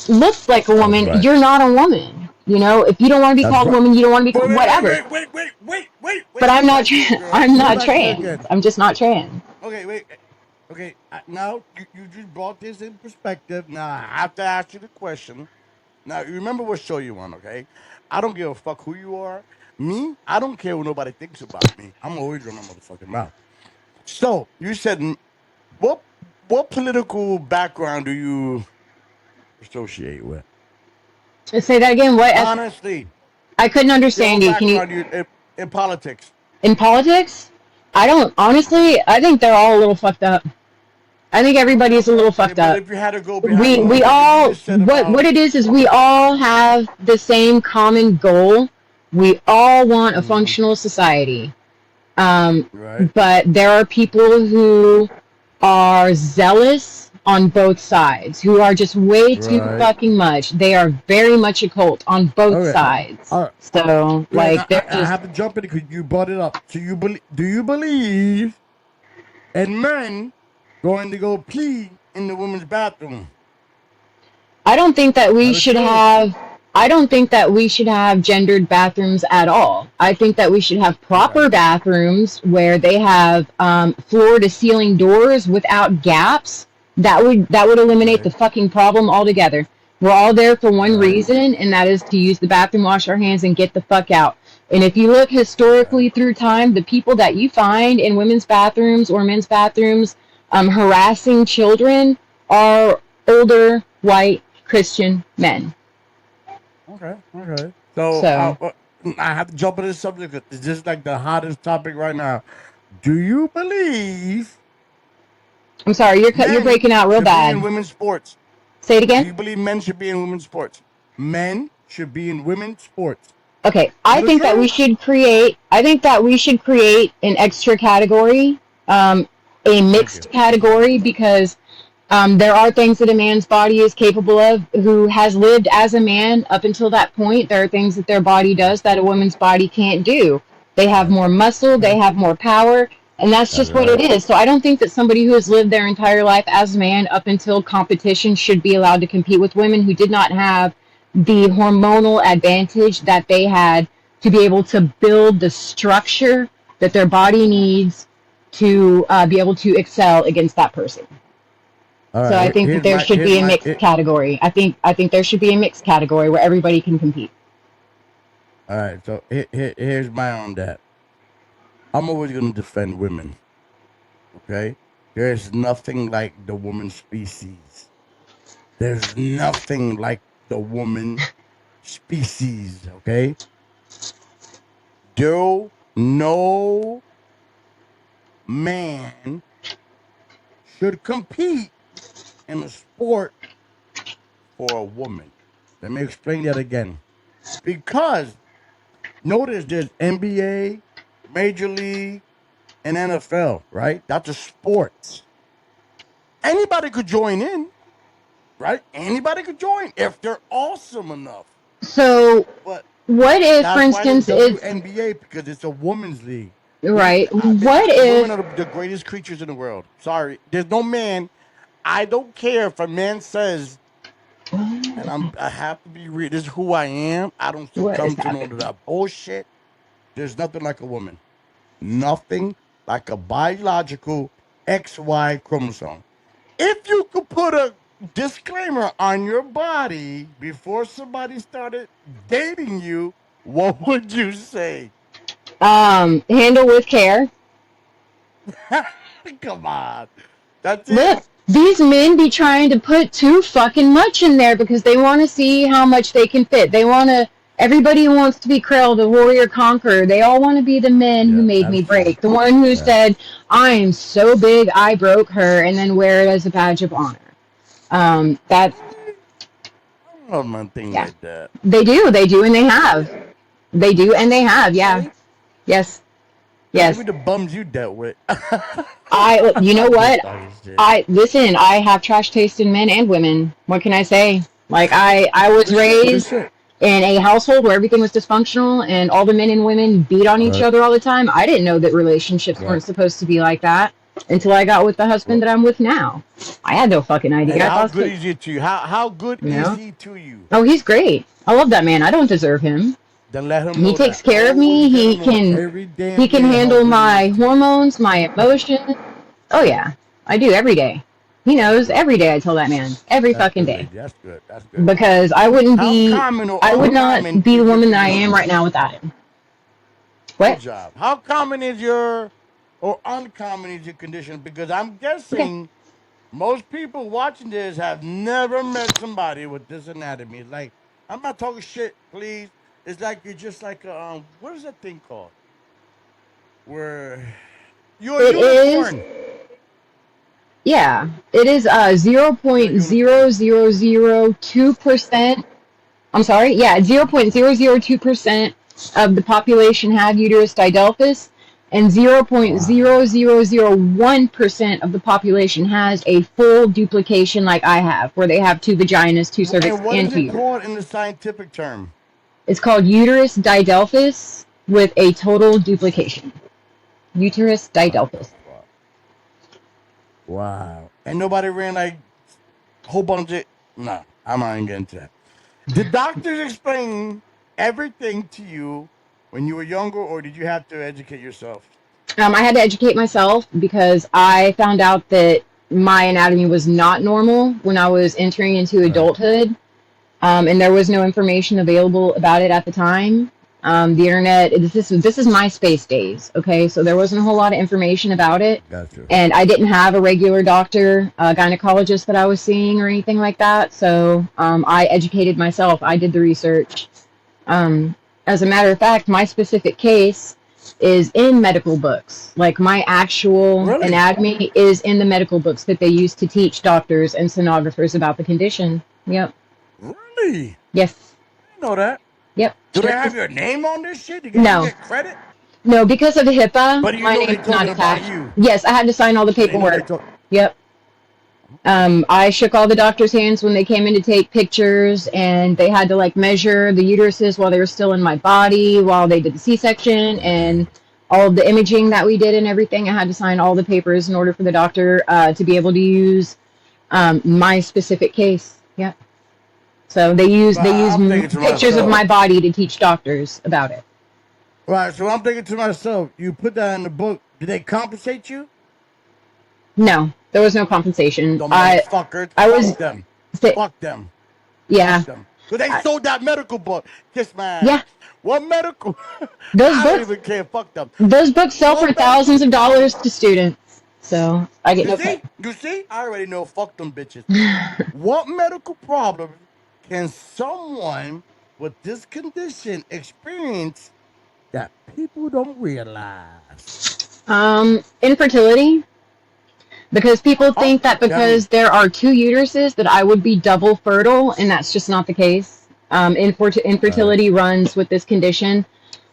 Speaker 2: look like a
Speaker 1: That's
Speaker 2: woman,
Speaker 1: right.
Speaker 2: you're not a woman. You know, if you don't want to be
Speaker 1: That's
Speaker 2: called a
Speaker 1: right.
Speaker 2: woman, you don't want to be
Speaker 1: Wait, wait, wait,
Speaker 2: whatever.
Speaker 1: wait, wait, wait, wait, wait,
Speaker 2: But
Speaker 1: wait.
Speaker 2: I'm
Speaker 1: Go
Speaker 2: not
Speaker 1: back there, girl.
Speaker 2: I'm
Speaker 1: Go
Speaker 2: not
Speaker 1: back there
Speaker 2: trans.
Speaker 1: again.
Speaker 2: I'm just not trans.
Speaker 1: Okay, wait. Okay, now you just brought this in perspective. Now I have to ask you the question. Now you remember what show you on, okay? I don't give a fuck who you are. Me, I don't care what nobody thinks about me. I'm always on my motherfucking mouth. So you said what? What political background do you associate with?
Speaker 2: Say that again. What?
Speaker 1: Honestly,
Speaker 2: I couldn't
Speaker 1: your
Speaker 2: understand you. Can you
Speaker 1: background in politics.
Speaker 2: in politics? I don't honestly. I think they're all a little fucked up. I think everybody's a little
Speaker 1: Okay,
Speaker 2: fucked
Speaker 1: but
Speaker 2: up.
Speaker 1: if you had to go behind,
Speaker 2: We
Speaker 1: okay, but you
Speaker 2: all
Speaker 1: just said
Speaker 2: what
Speaker 1: about
Speaker 2: it is we all have the same common goal. We all want a
Speaker 1: mm,
Speaker 2: functional society. Um,
Speaker 1: right,
Speaker 2: but there are people who are zealous on both sides, who are just way too
Speaker 1: right.
Speaker 2: fucking much. They are very much a cult on both
Speaker 1: Okay,
Speaker 2: sides.
Speaker 1: all right.
Speaker 2: So,
Speaker 1: Wait,
Speaker 2: like, they're
Speaker 1: I
Speaker 2: just.
Speaker 1: have to jump in because you brought it up. So you believe? Do you believe in men going to go pee in the women's bathroom?
Speaker 2: I don't think that we
Speaker 1: Tell the
Speaker 2: should
Speaker 1: truth.
Speaker 2: have. I don't think that we should have gendered bathrooms at all. I think that we should have
Speaker 1: Okay.
Speaker 2: proper bathrooms where they have floor to ceiling doors without gaps. That would eliminate the
Speaker 1: Okay.
Speaker 2: fucking problem altogether. We're all there for one
Speaker 1: Right.
Speaker 2: reason, and that is to use the bathroom, wash our hands, and get the fuck out. And if you look
Speaker 1: Right.
Speaker 2: historically through time, the people that you find in women's bathrooms or men's bathrooms harassing children are older white Christian men.
Speaker 1: Okay. Okay. So
Speaker 2: So
Speaker 1: I have to jump into the subject. It's just like the hottest topic right now. Do you believe
Speaker 2: I'm sorry, you're
Speaker 1: men
Speaker 2: breaking out real
Speaker 1: should be in
Speaker 2: bad.
Speaker 1: women's sports?
Speaker 2: Say it
Speaker 1: Do
Speaker 2: again.
Speaker 1: you believe men should be in women's sports? Men should be in women's sports.
Speaker 2: Okay,
Speaker 1: Tell the truth.
Speaker 2: I think that we should create an extra category, a
Speaker 1: Thank you.
Speaker 2: mixed
Speaker 1: Thank you.
Speaker 2: category, because there are things that a man's body is capable of who has lived as a man up until that point. There are things that their body
Speaker 1: Okay.
Speaker 2: does that a woman's body can't do. They have
Speaker 1: Right.
Speaker 2: more muscle, they
Speaker 1: Okay.
Speaker 2: have more power, and that's
Speaker 1: That's
Speaker 2: just what it
Speaker 1: right.
Speaker 2: is. So I don't think that somebody who has lived their entire life as a man up until competition should be allowed to compete with women who did not have the hormonal advantage that they had to be able to build the structure that their body needs to be able to excel against that person.
Speaker 1: All
Speaker 2: So I
Speaker 1: right.
Speaker 2: think that there should
Speaker 1: Here's
Speaker 2: be a
Speaker 1: my.
Speaker 2: mixed category. I think there should be a mixed category where everybody can compete.
Speaker 1: All right. So here's my on that. I'm always gonna defend women. Okay. There's nothing like the woman species. There's nothing like the woman species. Okay. Do no man should compete in a sport for a woman. Let me explain that again. Because notice there's NBA, Major League, and NFL, right? That's a sport. Anybody could join in, right? Anybody could join if they're awesome enough.
Speaker 2: So
Speaker 1: But
Speaker 2: what if, for
Speaker 1: that's why there's
Speaker 2: instance, it's
Speaker 1: WNBA because it's a women's league.
Speaker 2: right? What
Speaker 1: Women
Speaker 2: if
Speaker 1: are the greatest creatures in the world. Sorry, there's no man. I don't care if a man says, and I have to be real. This is who I am. I don't
Speaker 2: what is
Speaker 1: succumb to none
Speaker 2: happening?
Speaker 1: of that bullshit. There's nothing like a woman. Nothing like a biological XY chromosome. If you could put a disclaimer on your body before somebody started dating you, what would you say?
Speaker 2: Handle with care.
Speaker 1: Come on. That's it.
Speaker 2: Look, these men be trying to put too fucking much in there because they want to see how much they can fit. They want to. Everybody wants to be Krell, the warrior conqueror. They all want to be the men who
Speaker 1: Yeah,
Speaker 2: made me
Speaker 1: that's true.
Speaker 2: break. The one who
Speaker 1: Yeah.
Speaker 2: said, "I am so big, I broke her," and then wear it as a badge of honor. That
Speaker 1: I don't know nothing
Speaker 2: yeah,
Speaker 1: like that.
Speaker 2: they do, and they have.
Speaker 1: Really?
Speaker 2: They do, and they have. Yeah,
Speaker 1: Really?
Speaker 2: yes,
Speaker 1: Maybe
Speaker 2: yes.
Speaker 1: the bums you dealt with.
Speaker 2: You know
Speaker 1: I'm just
Speaker 2: what?
Speaker 1: talking shit.
Speaker 2: I listen. I have trash taste in men and women. What can I say? Like I was
Speaker 1: Good shit. Good
Speaker 2: raised
Speaker 1: shit.
Speaker 2: in a household where everything was dysfunctional and all the men and women beat on each
Speaker 1: Right.
Speaker 2: other all the time. I didn't know that relationships
Speaker 1: Right.
Speaker 2: weren't supposed to be like that until I got with the husband
Speaker 1: Right.
Speaker 2: that I'm with now. I had no fucking
Speaker 1: And
Speaker 2: idea. I
Speaker 1: how
Speaker 2: thought,
Speaker 1: good is he to you? How good
Speaker 2: you
Speaker 1: is
Speaker 2: know,
Speaker 1: he to you?
Speaker 2: oh, he's great. I love that man. I don't deserve him.
Speaker 1: Then let him
Speaker 2: He
Speaker 1: know
Speaker 2: takes
Speaker 1: that.
Speaker 2: care of
Speaker 1: Always
Speaker 2: me.
Speaker 1: let him know every
Speaker 2: He
Speaker 1: damn
Speaker 2: can
Speaker 1: day how
Speaker 2: handle
Speaker 1: good he is
Speaker 2: my
Speaker 1: to you.
Speaker 2: hormones, my emotions. Oh yeah, I do every day. He
Speaker 1: That's
Speaker 2: knows
Speaker 1: good.
Speaker 2: every day. I tell that man every
Speaker 1: That's
Speaker 2: fucking
Speaker 1: good,
Speaker 2: day
Speaker 1: lady. That's good. That's good.
Speaker 2: because
Speaker 1: How common or
Speaker 2: I would not
Speaker 1: uncommon
Speaker 2: be the
Speaker 1: is your
Speaker 2: woman that I am
Speaker 1: condition?
Speaker 2: right now without him.
Speaker 1: Good
Speaker 2: What?
Speaker 1: job. How common is your or uncommon is your condition? Because I'm
Speaker 2: Okay.
Speaker 1: guessing most people watching this have never met somebody with this anatomy. Like, I'm not talking shit, please. It's like you're just like a, what is that thing called? Where you're a
Speaker 2: It is.
Speaker 1: unicorn.
Speaker 2: Yeah, it is zero
Speaker 1: You're a
Speaker 2: point
Speaker 1: unicorn.
Speaker 2: zero zero zero two percent. I'm sorry. Yeah, 0.002% of the population have uterus didelphys, and
Speaker 1: Wow.
Speaker 2: 0.0001% of the population has a full duplication like I have, where they have two vaginas, two cervix,
Speaker 1: And what
Speaker 2: and
Speaker 1: is
Speaker 2: two
Speaker 1: it
Speaker 2: uterus.
Speaker 1: called in the scientific term?
Speaker 2: It's called uterus didelphys with a total duplication. Uterus
Speaker 1: What the
Speaker 2: didelphys.
Speaker 1: fuck? Wow. And nobody ran like a whole bunch of. Nah, I'm not even getting to that. The doctors explain everything to you when you were younger, or did you have to educate yourself?
Speaker 2: I had to educate myself because I found out that my anatomy was not normal when I was entering into
Speaker 1: Right.
Speaker 2: adulthood, and there was no information available about it at the time. The internet, this is MySpace days, okay? So there wasn't a whole lot of information about it,
Speaker 1: Gotcha.
Speaker 2: and I didn't have a regular doctor, gynecologist that I was seeing or anything like that. So I educated myself. I did the research. As a matter of fact, my specific case is in medical books. Like my actual
Speaker 1: Really?
Speaker 2: anatomy is in the medical books that they use to teach doctors and sonographers about the condition. Yep.
Speaker 1: Really?
Speaker 2: Yes.
Speaker 1: I didn't know that.
Speaker 2: Yep.
Speaker 1: Do they
Speaker 2: Sure
Speaker 1: have
Speaker 2: is.
Speaker 1: your name on this shit? You
Speaker 2: No.
Speaker 1: get credit?
Speaker 2: No, because of HIPAA,
Speaker 1: But you
Speaker 2: my
Speaker 1: know they
Speaker 2: name's not
Speaker 1: talking about
Speaker 2: attached.
Speaker 1: you.
Speaker 2: Yes, I had to sign all the
Speaker 1: So they know they
Speaker 2: paperwork.
Speaker 1: talk.
Speaker 2: Yep.
Speaker 1: Okay.
Speaker 2: I shook all the doctors' hands when they came in to take pictures, and they had to like measure the uteruses while they were still in my body while they did the C-section and
Speaker 1: Okay.
Speaker 2: all of the imaging that we did and everything. I had to sign all the papers in order for the doctor to be able to use my specific case. Yep. So
Speaker 1: Well,
Speaker 2: they use
Speaker 1: I'm thinking to
Speaker 2: pictures of
Speaker 1: myself.
Speaker 2: my body to teach doctors about it.
Speaker 1: Right. So I'm thinking to myself. You put that in the book. Do they compensate you?
Speaker 2: No, there was no compensation.
Speaker 1: The motherfuckers.
Speaker 2: I
Speaker 1: Fuck
Speaker 2: was
Speaker 1: them. Fuck them.
Speaker 2: yeah.
Speaker 1: Fuck them. Because they
Speaker 2: I,
Speaker 1: sold that medical book. Kiss my
Speaker 2: yeah,
Speaker 1: ass. What medical?
Speaker 2: those
Speaker 1: I don't
Speaker 2: books
Speaker 1: even care. Fuck them.
Speaker 2: those books sell for
Speaker 1: What
Speaker 2: thousands
Speaker 1: medical
Speaker 2: of dollars
Speaker 1: problem?
Speaker 2: to students. So I get
Speaker 1: You
Speaker 2: no pay.
Speaker 1: see? You see? I already know. Fuck them bitches. What medical problem can someone with this condition experience that people don't realize?
Speaker 2: Infertility, because people
Speaker 1: Oh,
Speaker 2: think that
Speaker 1: tell me.
Speaker 2: because there are two uteruses that I would be double fertile, and that's just not the case.
Speaker 1: Right,
Speaker 2: Infertility runs with this condition.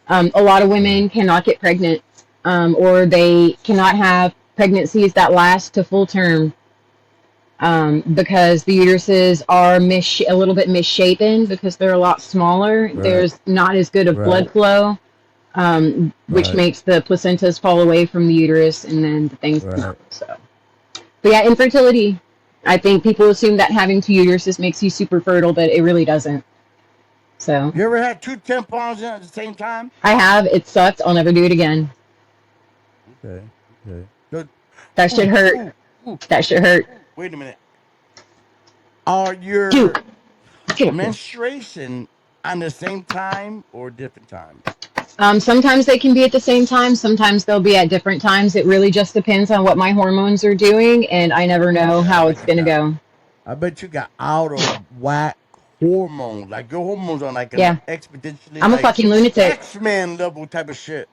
Speaker 2: A lot of
Speaker 1: right,
Speaker 2: women cannot get pregnant, or they cannot have pregnancies that last to full term because the uteruses are a little bit misshapen because they're a lot smaller.
Speaker 1: right,
Speaker 2: There's not as good of blood
Speaker 1: right,
Speaker 2: flow, which
Speaker 1: right,
Speaker 2: makes the placentas fall away from the uterus and then the things come
Speaker 1: right.
Speaker 2: out. So, but yeah, infertility. I think people assume that having two uteruses makes you super fertile, but it really doesn't. So,
Speaker 1: You ever had two tampons in at the same time?
Speaker 2: I have. It sucked. I'll never do it again.
Speaker 1: Okay, okay. Good.
Speaker 2: That shit
Speaker 1: Ooh,
Speaker 2: hurt.
Speaker 1: ooh, ooh,
Speaker 2: That shit
Speaker 1: ooh,
Speaker 2: hurt.
Speaker 1: ooh. Wait a minute. Are
Speaker 2: Dude,
Speaker 1: your
Speaker 2: get up here.
Speaker 1: menstruation on the same time or different times?
Speaker 2: Sometimes they can be at the same time. Sometimes they'll be at different times. It really just depends on what my hormones are doing, and I never know
Speaker 1: Yeah, I
Speaker 2: how
Speaker 1: bet
Speaker 2: it's
Speaker 1: you
Speaker 2: gonna
Speaker 1: got.
Speaker 2: go.
Speaker 1: I bet you got out of whack hormones. Like your hormones are like an
Speaker 2: Yeah,
Speaker 1: exponentially
Speaker 2: I'm a
Speaker 1: like
Speaker 2: fucking lunatic.
Speaker 1: X-Men level type of shit.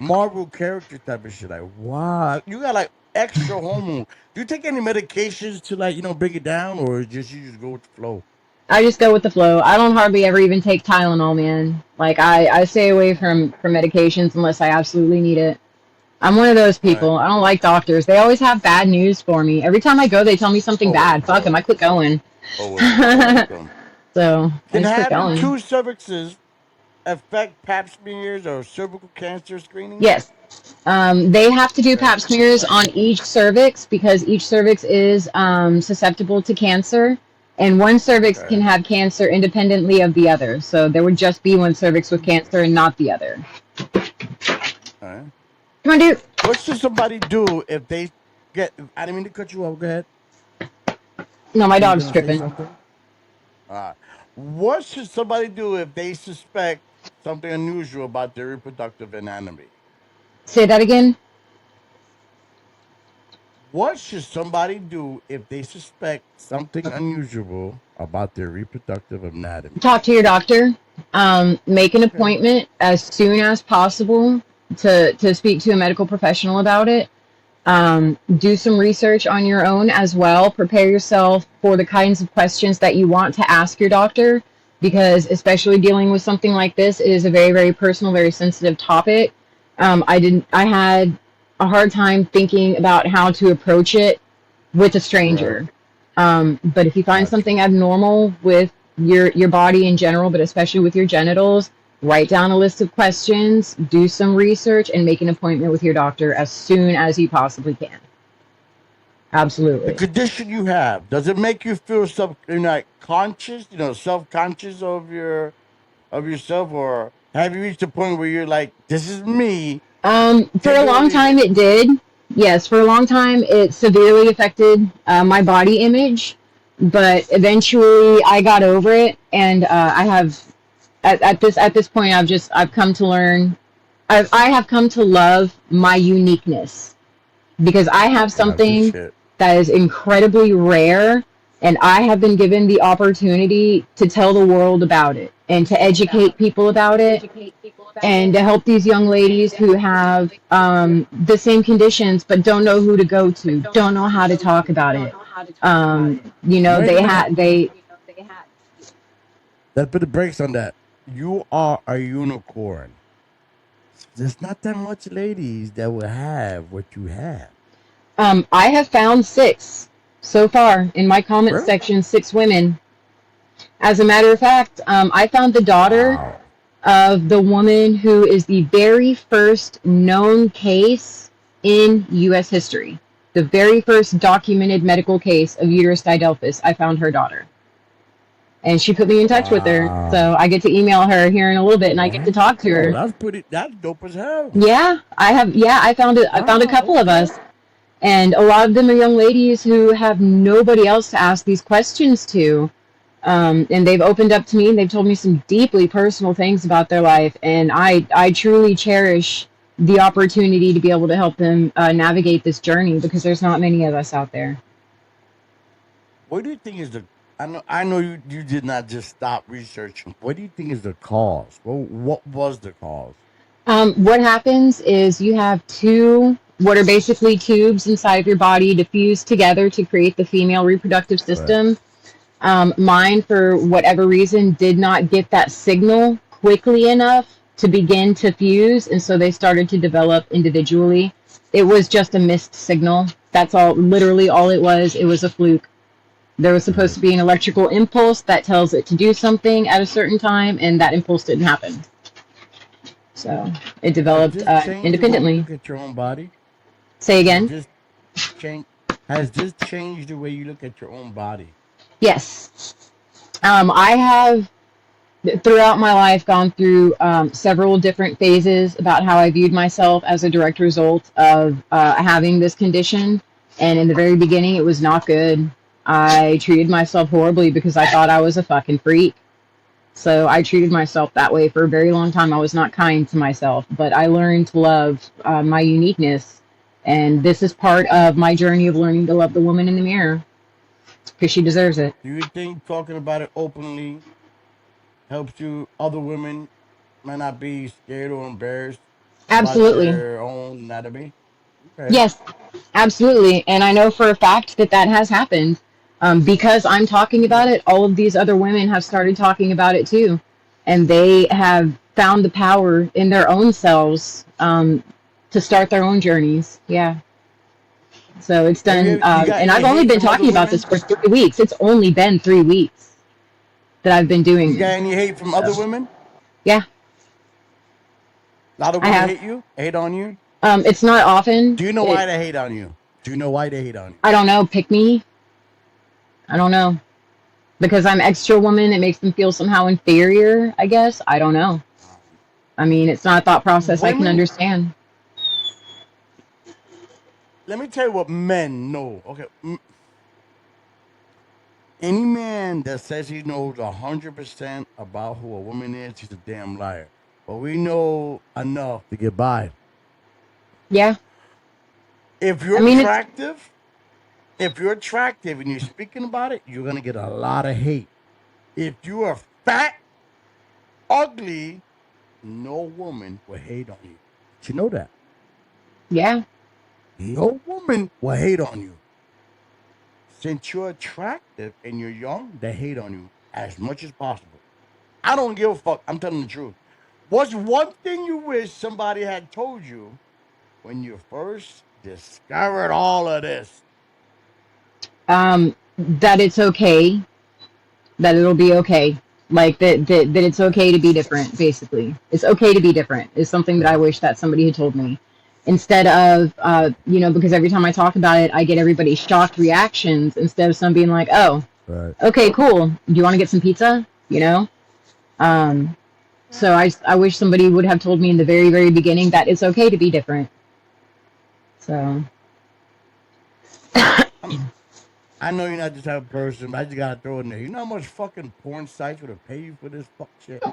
Speaker 1: Marvel character type of shit. Like, wow, you got like extra hormones. Do you take any medications to like bring it down, or just you just go with the flow?
Speaker 2: I just go with the flow. I don't hardly ever even take Tylenol, man. Like I stay away from medications unless I absolutely need it. I'm one of those
Speaker 1: Right.
Speaker 2: people. I don't like doctors. They always have bad news for me. Every time I go, they tell me something
Speaker 1: Always,
Speaker 2: bad. Fuck them. I quit going.
Speaker 1: always, always.
Speaker 2: So I
Speaker 1: Can
Speaker 2: just kept
Speaker 1: having
Speaker 2: going.
Speaker 1: two cervixes affect pap smears or cervical cancer screenings?
Speaker 2: Yes. They have to do
Speaker 1: Okay.
Speaker 2: pap smears on each cervix because each cervix is susceptible to cancer. And one cervix can
Speaker 1: Okay.
Speaker 2: have cancer independently of the other. So there would just be one cervix with
Speaker 1: Okay.
Speaker 2: cancer and not the other.
Speaker 1: All right.
Speaker 2: Come on, dude.
Speaker 1: What should somebody do if they get? I didn't mean to cut you off. Go ahead.
Speaker 2: No, my
Speaker 1: You were
Speaker 2: dog's
Speaker 1: gonna say
Speaker 2: tripping.
Speaker 1: something. All right. What should somebody do if they suspect something unusual about their reproductive anatomy?
Speaker 2: Say that again.
Speaker 1: What should somebody do if they suspect something unusual about their reproductive anatomy?
Speaker 2: Talk to your doctor. Make an
Speaker 1: Okay.
Speaker 2: appointment as soon as possible to speak to a medical professional about it. Do some research on your own as well. Prepare yourself for the kinds of questions that you want to ask your doctor, because especially dealing with something like this, it is a very, very personal, very sensitive topic. I had a hard time thinking about how to approach it with a
Speaker 1: Right.
Speaker 2: stranger. But if you find
Speaker 1: Got you.
Speaker 2: something abnormal with your body in general, but especially with your genitals, write down a list of questions, do some research, and make an appointment with your doctor as soon as you possibly can.
Speaker 1: The
Speaker 2: Absolutely.
Speaker 1: condition you have, does it make you feel conscious, self conscious of yourself, or have you reached a point where you're like, this is me,
Speaker 2: For
Speaker 1: take
Speaker 2: a
Speaker 1: it or
Speaker 2: long
Speaker 1: leave
Speaker 2: time,
Speaker 1: it?
Speaker 2: it did. Yes, for a long time, it severely affected my body image. But eventually, I got over it, and I have at this point, I've come to learn. I have come to love my uniqueness because I have
Speaker 1: Ah, good
Speaker 2: something
Speaker 1: shit.
Speaker 2: that is incredibly rare, and I have been given the opportunity to tell the world about it and to educate people about it and to help these young ladies who have the same conditions but don't know who to go to, don't know how to talk about it.
Speaker 1: Wait a
Speaker 2: They
Speaker 1: minute.
Speaker 2: had they
Speaker 1: Let's put the brakes on that. You are a unicorn. There's not that much ladies that will have what you have.
Speaker 2: I have found six so far in my comment
Speaker 1: Really?
Speaker 2: section, six women. As a matter of fact, I found the daughter
Speaker 1: Wow.
Speaker 2: of the woman who is the very first known case in U.S. history. The very first documented medical case of uterus didelphys. I found her daughter. And she put me in touch with her. So
Speaker 1: Wow.
Speaker 2: I get to email her here in a little bit and I get to
Speaker 1: Wow.
Speaker 2: talk to
Speaker 1: Oh,
Speaker 2: her.
Speaker 1: that's dope as hell.
Speaker 2: Yeah, I have. Yeah, I found it. I found a
Speaker 1: Wow,
Speaker 2: couple of
Speaker 1: okay.
Speaker 2: us. And a lot of them are young ladies who have nobody else to ask these questions to. And they've opened up to me and they've told me some deeply personal things about their life. And I truly cherish the opportunity to be able to help them navigate this journey because there's not many of us out there.
Speaker 1: What do you think is the I know you did not just stop researching. What do you think is the cause? What was the cause?
Speaker 2: What happens is you have two, what are basically tubes inside of your body to fuse together to create the female reproductive
Speaker 1: Right.
Speaker 2: system. Mine, for whatever reason, did not get that signal quickly enough to begin to fuse, and so they started to develop individually. It was just a missed signal. That's all, literally all it was. It was a fluke. There was supposed
Speaker 1: Right.
Speaker 2: to be an electrical impulse that tells it to do something at a certain time, and that impulse didn't happen. So it
Speaker 1: Has
Speaker 2: developed
Speaker 1: this changed the way you
Speaker 2: independently.
Speaker 1: look at your own body?
Speaker 2: Say
Speaker 1: Has
Speaker 2: again?
Speaker 1: this changed has this changed the way you look at your own body?
Speaker 2: Yes. I have throughout my life gone through several different phases about how I viewed myself as a direct result of having this condition. And in the very beginning, it was not good. I treated myself horribly because I thought I was a fucking freak. So I treated myself that way for a very long time. I was not kind to myself, but I learned to love my uniqueness. And this is part of my journey of learning to love the woman in the mirror because she deserves it.
Speaker 1: Do you think talking about it openly helps you other women might not be scared or embarrassed about
Speaker 2: Absolutely.
Speaker 1: their own anatomy? Okay.
Speaker 2: Yes, absolutely. And I know for a fact that that has happened. Because I'm talking about
Speaker 1: Okay.
Speaker 2: it, all of these other women have started talking about it too. And they have found the power in their own selves to start their own journeys. Yeah. So it's
Speaker 1: Have
Speaker 2: done.
Speaker 1: you got
Speaker 2: And
Speaker 1: any
Speaker 2: I've only
Speaker 1: hate
Speaker 2: been
Speaker 1: from other
Speaker 2: talking about this
Speaker 1: women?
Speaker 2: for 3 weeks. It's only been 3 weeks. that I've been
Speaker 1: You got
Speaker 2: doing.
Speaker 1: any hate from other
Speaker 2: So
Speaker 1: women?
Speaker 2: yeah,
Speaker 1: A lot of
Speaker 2: I
Speaker 1: women
Speaker 2: have.
Speaker 1: hate you, hate on you.
Speaker 2: It's not often.
Speaker 1: Do you know why
Speaker 2: It
Speaker 1: they hate on you? Do you know why they hate on you?
Speaker 2: I don't know. Pick me. I don't know because I'm extra woman. It makes them feel somehow inferior. I guess I don't know.
Speaker 1: Um,
Speaker 2: I mean, it's not a thought process I can
Speaker 1: women,
Speaker 2: understand.
Speaker 1: let me tell you what men know. Okay, any man that says he knows 100% about who a woman is, he's a damn liar. But we know enough to get by.
Speaker 2: Yeah.
Speaker 1: If
Speaker 2: I
Speaker 1: you're
Speaker 2: mean, it's
Speaker 1: attractive, if you're attractive and you're speaking about it, you're gonna get a lot of hate. If you are fat, ugly, no woman will hate on you. Did you know that?
Speaker 2: yeah.
Speaker 1: No woman will hate on you. Since you're attractive and you're young, they hate on you as much as possible. I don't give a fuck. I'm telling the truth. What's one thing you wish somebody had told you when you first discovered all of this?
Speaker 2: That it's okay. That it'll be okay. Like that it's okay to be different. Basically, it's okay to be different. Is something that I
Speaker 1: Right,
Speaker 2: wish that somebody had told me. Instead of, because every time I talk about it, I get everybody's shocked reactions. Instead of some being like, "Oh,
Speaker 1: right.
Speaker 2: okay, cool. Do you want to get some pizza?" You know. Um, so I wish somebody would have told me in the very very beginning that it's okay to be different. So
Speaker 1: I'm, I know you're not just type of person, but I just gotta throw it in there. You know how much fucking porn sites would have paid you for this fuck shit?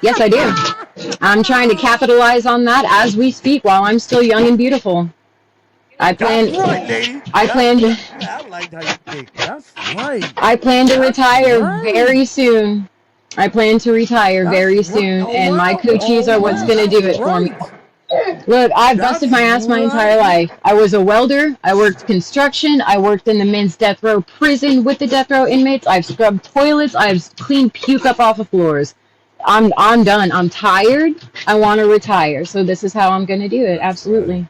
Speaker 2: yes, I do. I'm trying to capitalize on that as we speak while I'm still young and beautiful. I
Speaker 1: That's
Speaker 2: plan
Speaker 1: right, lady.
Speaker 2: I
Speaker 1: That's
Speaker 2: plan to
Speaker 1: right. I like how you think. That's right.
Speaker 2: I plan to
Speaker 1: That's
Speaker 2: retire
Speaker 1: right.
Speaker 2: very soon. I plan to retire
Speaker 1: That's
Speaker 2: very
Speaker 1: right.
Speaker 2: soon
Speaker 1: Oh
Speaker 2: and my
Speaker 1: well.
Speaker 2: coochies
Speaker 1: Oh
Speaker 2: are what's
Speaker 1: well.
Speaker 2: going to
Speaker 1: That's
Speaker 2: do it for me.
Speaker 1: right.
Speaker 2: Look, I've busted
Speaker 1: That's
Speaker 2: my ass my
Speaker 1: right.
Speaker 2: entire life. I was a welder. I worked construction. I worked in the men's death row prison with the death row inmates. I've scrubbed toilets. I've cleaned puke up off of floors. I'm done. I'm tired. I want to retire. So this is how I'm going to do it.
Speaker 1: That's right.
Speaker 2: Absolutely.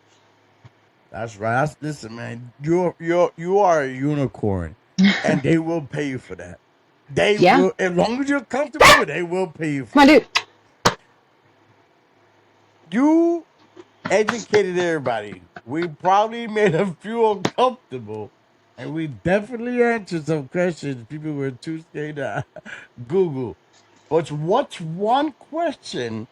Speaker 1: That's right. Listen, man. You are a unicorn, and they will pay you for that. They
Speaker 2: Yeah.
Speaker 1: will, as long as you're comfortable, they will pay you
Speaker 2: Come
Speaker 1: for
Speaker 2: on,
Speaker 1: that.
Speaker 2: dude.
Speaker 1: You educated everybody. We probably made a few uncomfortable, and we definitely answered some questions people were too scared to Google. But what's one question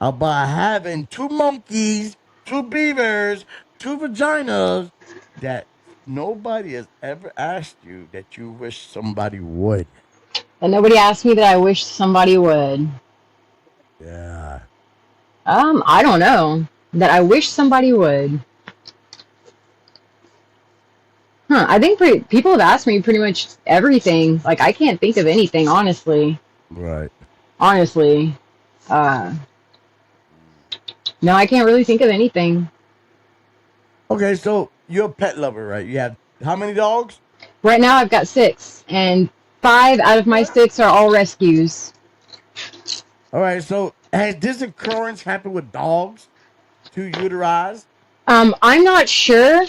Speaker 1: about having two monkeys, two beavers, two vaginas that nobody has ever asked you that you wish somebody would?
Speaker 2: And nobody asked me that I wish somebody would.
Speaker 1: Yeah.
Speaker 2: I don't know. That I wish somebody would. Huh, I think people have asked me pretty much everything. Like, I can't think of anything, honestly.
Speaker 1: Right.
Speaker 2: Honestly. Uh, no, I can't really think of anything.
Speaker 1: Okay, so you're a pet lover, right? You have how many dogs?
Speaker 2: Right now, I've got six, and five out of my
Speaker 1: Okay.
Speaker 2: six are all rescues.
Speaker 1: All right, so has this occurrence happened with dogs to utilize?
Speaker 2: I'm not sure,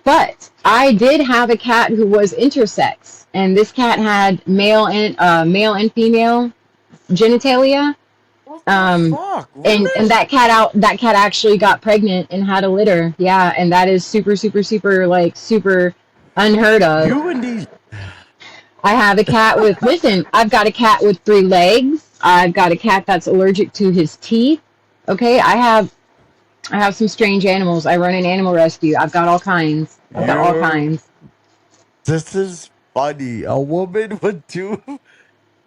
Speaker 2: but I did have a cat who was intersex, and this cat had male and female genitalia.
Speaker 1: What the
Speaker 2: Um,
Speaker 1: fuck?
Speaker 2: and
Speaker 1: Really?
Speaker 2: that cat actually got pregnant and had a litter. Yeah, and that is super super super like super unheard of.
Speaker 1: You and these.
Speaker 2: I have a cat with listen, I've got a cat with three legs. I've got a cat that's allergic to his teeth. Okay, I have some strange animals. I run an animal rescue. I've got all kinds. I've got all
Speaker 1: You're.
Speaker 2: kinds.
Speaker 1: This is funny. A woman with two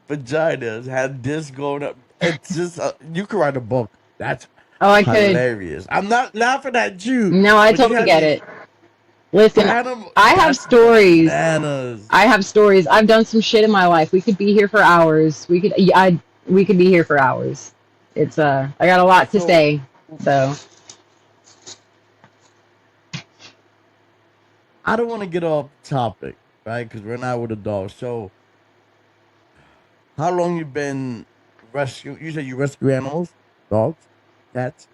Speaker 1: vaginas had this going up. It's just you could write a book. That's
Speaker 2: Oh, I could.
Speaker 1: hilarious. I'm not laughing at you,
Speaker 2: No, I
Speaker 1: but you
Speaker 2: totally
Speaker 1: had
Speaker 2: get
Speaker 1: these
Speaker 2: it. Listen,
Speaker 1: animal.
Speaker 2: I have
Speaker 1: That's
Speaker 2: stories.
Speaker 1: bananas.
Speaker 2: I have stories. I've done some shit in my life. We could be here for hours. We could be here for hours. It's I got a lot to
Speaker 1: So
Speaker 2: say. So,
Speaker 1: I don't want to get off topic, right? Because we're not with a dog. So how long you been rescue? You said you rescue animals, dogs, cats.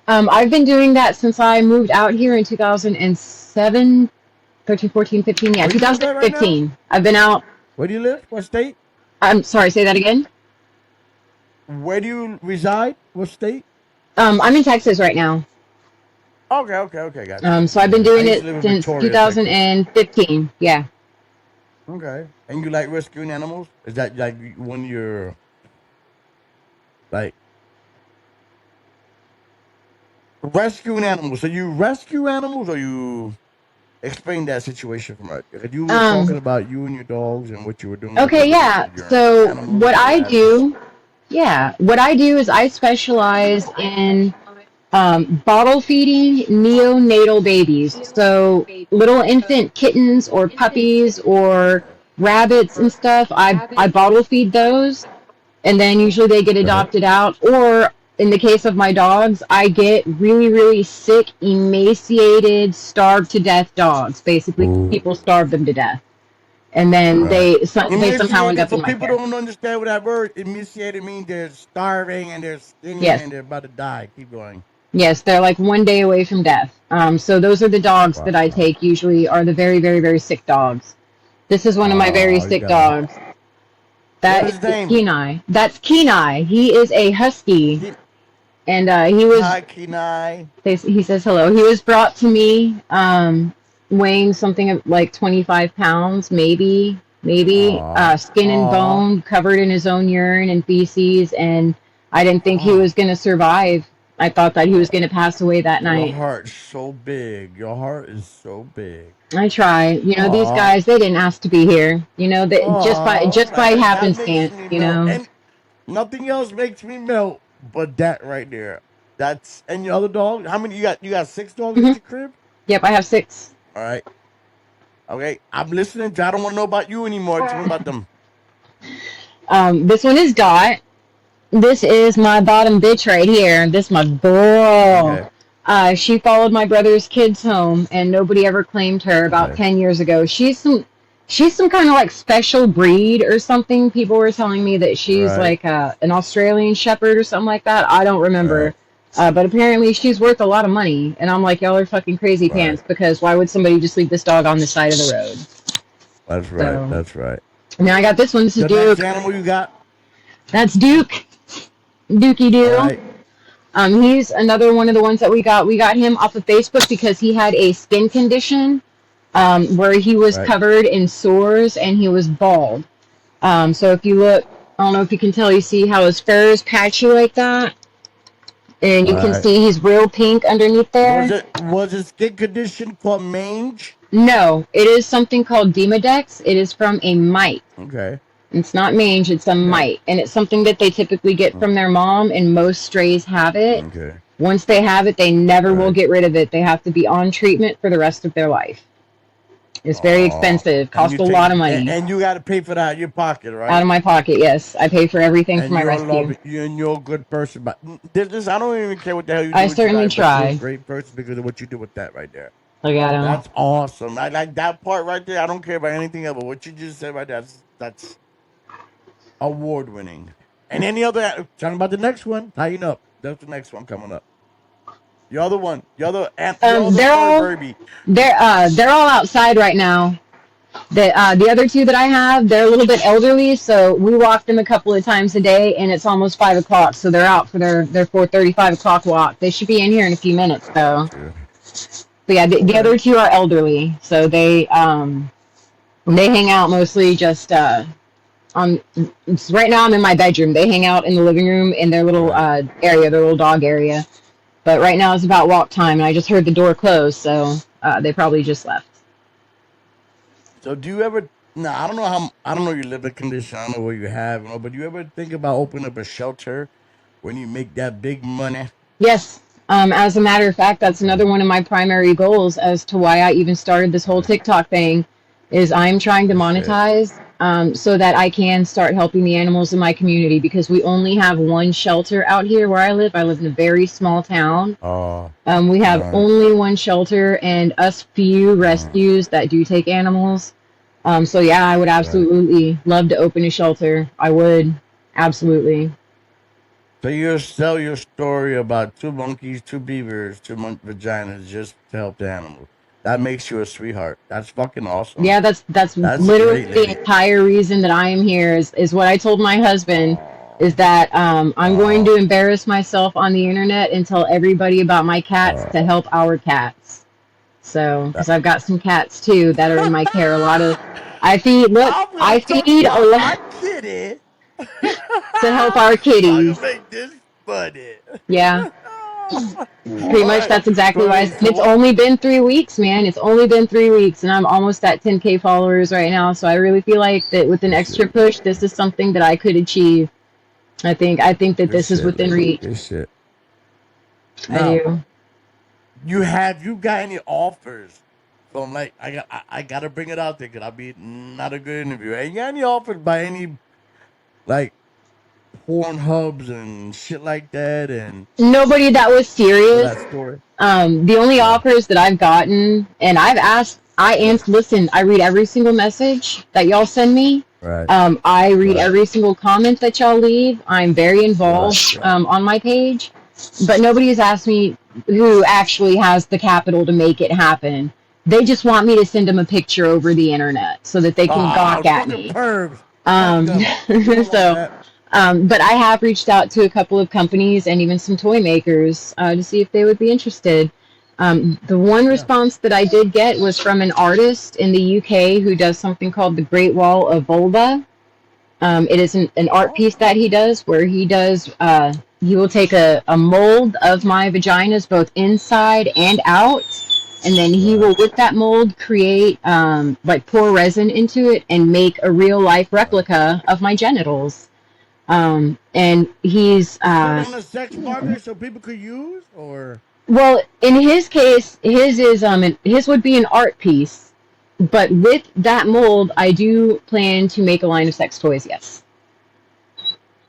Speaker 2: I've been doing that since I moved out here in 2007, 13, 14, 15. Yeah,
Speaker 1: Where you live at right now?
Speaker 2: 2015. I've been out.
Speaker 1: Where do you live? What state?
Speaker 2: I'm sorry, say that again.
Speaker 1: Where do you reside? What state?
Speaker 2: I'm in Texas right now.
Speaker 1: Okay, okay, okay, got you.
Speaker 2: So I've been
Speaker 1: Okay, I
Speaker 2: doing
Speaker 1: used
Speaker 2: it
Speaker 1: to live in
Speaker 2: since
Speaker 1: Victoria, Texas.
Speaker 2: 2015. Yeah.
Speaker 1: Okay, and you like rescuing animals? Is that like one of your like rescuing animals? So you rescue animals, or you explain that situation from us? Because you were talking
Speaker 2: Um,
Speaker 1: about you and your dogs and what you were doing with
Speaker 2: okay, yeah.
Speaker 1: with your
Speaker 2: So
Speaker 1: animals
Speaker 2: what
Speaker 1: that you
Speaker 2: I
Speaker 1: had. Just
Speaker 2: do, yeah, what I do is I specialize in bottle feeding neonatal babies. So little infant kittens or puppies or rabbits and stuff. I bottle feed those, and then usually they get
Speaker 1: okay.
Speaker 2: adopted out. Or in the case of my dogs, I get really, really sick, emaciated, starved to death dogs. Basically,
Speaker 1: Ooh.
Speaker 2: people starve them to death, and then
Speaker 1: Right.
Speaker 2: they somehow end
Speaker 1: Emaciated,
Speaker 2: up
Speaker 1: for
Speaker 2: in my
Speaker 1: people
Speaker 2: care.
Speaker 1: who don't understand what that word emaciated means, they're starving and they're skinny
Speaker 2: Yes,
Speaker 1: and they're about to die. Keep going.
Speaker 2: yes, they're like 1 day away from death. So those are the dogs that I
Speaker 1: Wow.
Speaker 2: take. Usually, are the very, very, very sick dogs. This is one of my very
Speaker 1: Oh, you
Speaker 2: sick
Speaker 1: got a.
Speaker 2: dogs.
Speaker 1: What
Speaker 2: That
Speaker 1: is his
Speaker 2: is
Speaker 1: name?
Speaker 2: Kenai. That's Kenai. He is a husky,
Speaker 1: He,
Speaker 2: and he was.
Speaker 1: Hi, Kenai.
Speaker 2: He says hello. He was brought to me, weighing something like 25 pounds, maybe,
Speaker 1: Aw.
Speaker 2: skin and
Speaker 1: Aw.
Speaker 2: bone, covered in his own urine and feces, and I didn't think he was
Speaker 1: Oh.
Speaker 2: going to survive. I thought that he was going to pass away that
Speaker 1: Your
Speaker 2: night.
Speaker 1: heart's so big. Your heart is so big.
Speaker 2: I try. These
Speaker 1: Aw.
Speaker 2: guys, they didn't ask to be here. That
Speaker 1: Aw.
Speaker 2: just by
Speaker 1: That makes
Speaker 2: happenstance.
Speaker 1: me melt. And nothing else makes me melt but that right there. That's and your other dog. How many you got? You got six dogs
Speaker 2: Hmm.
Speaker 1: at your crib.
Speaker 2: Yep, I have six.
Speaker 1: All right. Okay. I'm listening. I don't want to know about you anymore. Tell me about them.
Speaker 2: This one is Dot. This is my bottom bitch right here. This my girl.
Speaker 1: Okay.
Speaker 2: She followed my brother's kids home, and nobody ever claimed her about
Speaker 1: Okay.
Speaker 2: 10 years ago. She's some kind of like special breed or something. People were telling me that she's
Speaker 1: Right.
Speaker 2: like an Australian Shepherd or something like that. I don't remember.
Speaker 1: Right.
Speaker 2: But apparently she's worth a lot of money, and I'm like, y'all are fucking crazy
Speaker 1: Right.
Speaker 2: pants, because why would somebody just leave this dog on the side of the road?
Speaker 1: That's right.
Speaker 2: So
Speaker 1: That's right.
Speaker 2: now I got this one. This is
Speaker 1: The next
Speaker 2: Duke.
Speaker 1: animal you got.
Speaker 2: That's Duke. Dookie
Speaker 1: All
Speaker 2: Doo.
Speaker 1: right.
Speaker 2: He's another one of the ones that we got. We got him off of Facebook because he had a skin condition, where he was
Speaker 1: Right.
Speaker 2: covered in sores and he was bald. So if you look, I don't know if you can tell, you see how his fur is patchy like that, and
Speaker 1: All
Speaker 2: you can
Speaker 1: right.
Speaker 2: see he's real pink underneath there.
Speaker 1: Was it skin condition called mange?
Speaker 2: No, it is something called Demodex. It is from a mite.
Speaker 1: Okay.
Speaker 2: It's not mange, it's a
Speaker 1: Okay.
Speaker 2: mite. And it's something that they typically get
Speaker 1: Mm,
Speaker 2: from their mom, and most strays have it.
Speaker 1: okay.
Speaker 2: Once they have it, they never will
Speaker 1: Right.
Speaker 2: get rid of it. They have to be on treatment for the rest of their life. It's very
Speaker 1: Oh.
Speaker 2: expensive,
Speaker 1: And you
Speaker 2: cost a lot of
Speaker 1: take
Speaker 2: money.
Speaker 1: and you got to pay for that out of your pocket,
Speaker 2: Out
Speaker 1: right?
Speaker 2: of my pocket, yes. I pay for everything for
Speaker 1: And
Speaker 2: my
Speaker 1: you're a
Speaker 2: rescue.
Speaker 1: love you and you're a good person. But this, I don't even care what the hell you do
Speaker 2: I
Speaker 1: with your
Speaker 2: certainly
Speaker 1: life, but you're a
Speaker 2: try.
Speaker 1: great person because of what you do with that right there.
Speaker 2: Look at him.
Speaker 1: That's awesome. I like that part right there. I don't care about anything else. But what you just said right there, that's award winning. And any other talking about the next one, tighten up. That's the next one coming up. Your other one, your other
Speaker 2: They're
Speaker 1: fur
Speaker 2: all
Speaker 1: baby.
Speaker 2: they're all outside right now. The other two that I have, they're a little bit elderly, so we walk them a couple of times a day, and it's almost 5 o'clock, so they're out for their 4:30, 5 o'clock walk. They should be in here in a few minutes, though.
Speaker 1: Got you.
Speaker 2: But yeah, the
Speaker 1: Okay.
Speaker 2: other two are elderly, so they hang out mostly just on. Right now, I'm in my bedroom. They hang out in the living room in their little
Speaker 1: Right.
Speaker 2: area, their little dog area. But right now it's about walk time, and I just heard the door close, so they probably just left.
Speaker 1: So do you ever? No, I don't know how. I don't know your living condition. I don't know what you have. But do you ever think about opening up a shelter when you make that big money?
Speaker 2: Yes. As a matter of fact, that's
Speaker 1: Okay.
Speaker 2: another one of my primary goals as to why I even started this whole
Speaker 1: Right.
Speaker 2: TikTok thing. Is I'm trying to
Speaker 1: That's it.
Speaker 2: monetize, so that I can start helping the animals in my community, because we only have one shelter out here where I live. I live in a very small town.
Speaker 1: Oh.
Speaker 2: We have
Speaker 1: Right.
Speaker 2: only one shelter and us few
Speaker 1: Mm,
Speaker 2: rescues that do take animals. So yeah, I would
Speaker 1: right.
Speaker 2: absolutely love to open a shelter. I would absolutely.
Speaker 1: So you tell your story about two monkeys, two beavers, two vaginas, just to help the animals. That makes you a sweetheart. That's fucking awesome.
Speaker 2: Yeah, that's
Speaker 1: That's
Speaker 2: literally
Speaker 1: great,
Speaker 2: the
Speaker 1: lady.
Speaker 2: entire reason that I am here is what I told my husband
Speaker 1: Oh,
Speaker 2: is that I'm going
Speaker 1: oh,
Speaker 2: to embarrass myself on the internet and tell everybody about my cats to
Speaker 1: oh.
Speaker 2: help our cats. So,
Speaker 1: That.
Speaker 2: because I've got some cats too that are in my care. A lot of I feed. Look,
Speaker 1: I'm gonna
Speaker 2: I
Speaker 1: talk
Speaker 2: feed a
Speaker 1: about
Speaker 2: lot
Speaker 1: my kitty
Speaker 2: to help our
Speaker 1: so I can
Speaker 2: kitties.
Speaker 1: make this funny.
Speaker 2: Yeah, pretty
Speaker 1: All
Speaker 2: much
Speaker 1: right.
Speaker 2: that's exactly
Speaker 1: So
Speaker 2: why.
Speaker 1: hey,
Speaker 2: And
Speaker 1: so
Speaker 2: it's
Speaker 1: what?
Speaker 2: only been 3 weeks, man. It's only been 3 weeks, and I'm almost at 10K followers right now. So I really feel like that with an
Speaker 1: Good
Speaker 2: extra
Speaker 1: shit.
Speaker 2: push, this is something that I could achieve. I think that
Speaker 1: Good
Speaker 2: this is
Speaker 1: shit,
Speaker 2: within
Speaker 1: lady.
Speaker 2: reach.
Speaker 1: Good shit.
Speaker 2: I
Speaker 1: Now,
Speaker 2: do.
Speaker 1: you got any offers from like I gotta bring it out there because I'll be not a good interview. Hey, you got any offers by any like porn hubs and shit like that and
Speaker 2: Nobody that was
Speaker 1: for
Speaker 2: serious.
Speaker 1: that story?
Speaker 2: The only
Speaker 1: Yeah.
Speaker 2: offers that I've gotten, and I've asked, I
Speaker 1: Yeah.
Speaker 2: answer, listen, I read every single message that y'all send me.
Speaker 1: Right.
Speaker 2: I read
Speaker 1: Right.
Speaker 2: every single comment that y'all leave. I'm very
Speaker 1: Right.
Speaker 2: involved
Speaker 1: Right.
Speaker 2: on my page, but nobody has asked me who actually has the capital to make it happen. They just want me to send them a picture over the internet so that they can
Speaker 1: Ah,
Speaker 2: gawk at
Speaker 1: fucking
Speaker 2: me.
Speaker 1: pervs. Fuck
Speaker 2: Um,
Speaker 1: them. We don't want
Speaker 2: so,
Speaker 1: that.
Speaker 2: but I have reached out to a couple of companies and even some toy makers to see if they would be interested. The one
Speaker 1: Yeah.
Speaker 2: response that I did get was from an artist in the UK who does something called the Great Wall of Vulva. It is an art
Speaker 1: Oh.
Speaker 2: piece that he does where he will take a mold of my vaginas both inside and out, and then he
Speaker 1: Right.
Speaker 2: will with that mold create like pour resin into it and make a real life
Speaker 1: Right.
Speaker 2: replica of my genitals. And he's
Speaker 1: You put it on a sex market so people could use, or
Speaker 2: well, in his case, his would be an art piece, but with that mold, I do plan to make a line of sex toys. Yes.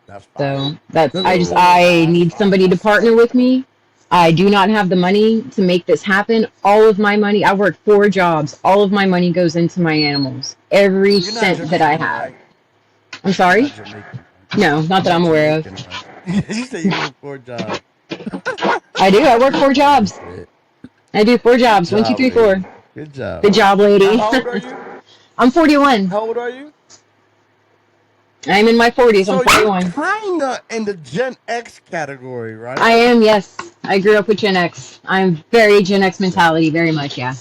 Speaker 1: that's fire.
Speaker 2: So that's
Speaker 1: Look, look, look, look,
Speaker 2: I need somebody to partner with me. I do not have the money to make this happen. All of my money, I work 4 jobs. All of my money goes into my animals. Every
Speaker 1: You're not
Speaker 2: cent that I
Speaker 1: Jamaican,
Speaker 2: have.
Speaker 1: right?
Speaker 2: I'm
Speaker 1: You're
Speaker 2: sorry?
Speaker 1: not Jamaican, right?
Speaker 2: No, not
Speaker 1: You're
Speaker 2: that
Speaker 1: not
Speaker 2: I'm aware of.
Speaker 1: Jamaican, right? You say you work 4 jobs.
Speaker 2: I do. I work 4 jobs.
Speaker 1: That's it.
Speaker 2: I do 4 jobs. One, two,
Speaker 1: Job,
Speaker 2: three, four.
Speaker 1: lady. Good job.
Speaker 2: Good job,
Speaker 1: Now,
Speaker 2: lady.
Speaker 1: how old are you?
Speaker 2: I'm 41.
Speaker 1: How old are you?
Speaker 2: I'm in my 40s. I'm
Speaker 1: So you're
Speaker 2: 41.
Speaker 1: kinda in the Gen X category, right?
Speaker 2: I am, yes. I grew up with Gen X. I'm very Gen X
Speaker 1: Yeah.
Speaker 2: mentality, very much, yeah.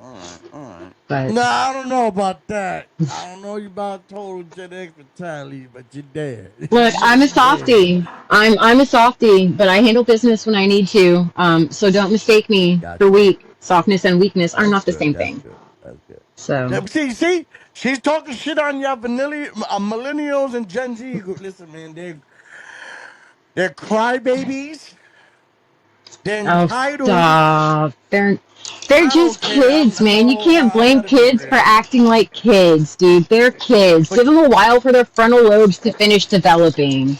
Speaker 1: All right. All right.
Speaker 2: But
Speaker 1: No, I don't know about that. I don't know you about total Gen X mentality, but you're there.
Speaker 2: look, I'm a
Speaker 1: you're there.
Speaker 2: softie. I'm a softie, but I handle business when I need to. So don't mistake me for
Speaker 1: Gotcha.
Speaker 2: weak. Softness and weakness are
Speaker 1: That's
Speaker 2: not the
Speaker 1: good.
Speaker 2: same
Speaker 1: That's
Speaker 2: thing.
Speaker 1: good. That's good.
Speaker 2: So
Speaker 1: Now, see, she's talking shit on y'all millennials and Gen Z. Listen, man, they're crybabies. They're
Speaker 2: oh,
Speaker 1: entitled.
Speaker 2: stop. They're
Speaker 1: I
Speaker 2: just
Speaker 1: don't care.
Speaker 2: kids, man. You can't
Speaker 1: I
Speaker 2: blame
Speaker 1: gotta be
Speaker 2: kids for
Speaker 1: real.
Speaker 2: acting like kids, dude. They're kids. Give
Speaker 1: But
Speaker 2: them a while for their frontal lobes to finish developing.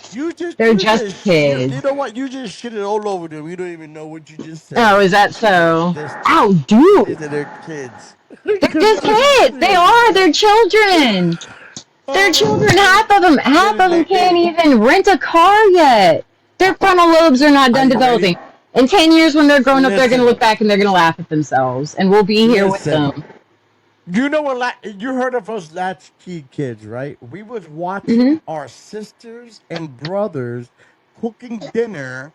Speaker 2: They're just
Speaker 1: you
Speaker 2: kids.
Speaker 1: know what? You just shit it all over them. You don't even know what you just
Speaker 2: Oh,
Speaker 1: said.
Speaker 2: is that so? Ow,
Speaker 1: You
Speaker 2: dude.
Speaker 1: just said they're kids.
Speaker 2: They're
Speaker 1: Because
Speaker 2: just
Speaker 1: that's what you
Speaker 2: kids. They
Speaker 1: said.
Speaker 2: are. They're children. They're children.
Speaker 1: Oh,
Speaker 2: Half of them can't
Speaker 1: lady,
Speaker 2: even rent a car yet. Their frontal lobes are not
Speaker 1: are
Speaker 2: done
Speaker 1: you ready?
Speaker 2: developing. In 10 years, when they're grown up, they're going to look
Speaker 1: Listen,
Speaker 2: back and they're going to laugh at themselves. And we'll be here with
Speaker 1: listen.
Speaker 2: them.
Speaker 1: You know what? You heard of us latchkey kids, right? We was
Speaker 2: Hmm.
Speaker 1: watching our sisters and brothers cooking dinner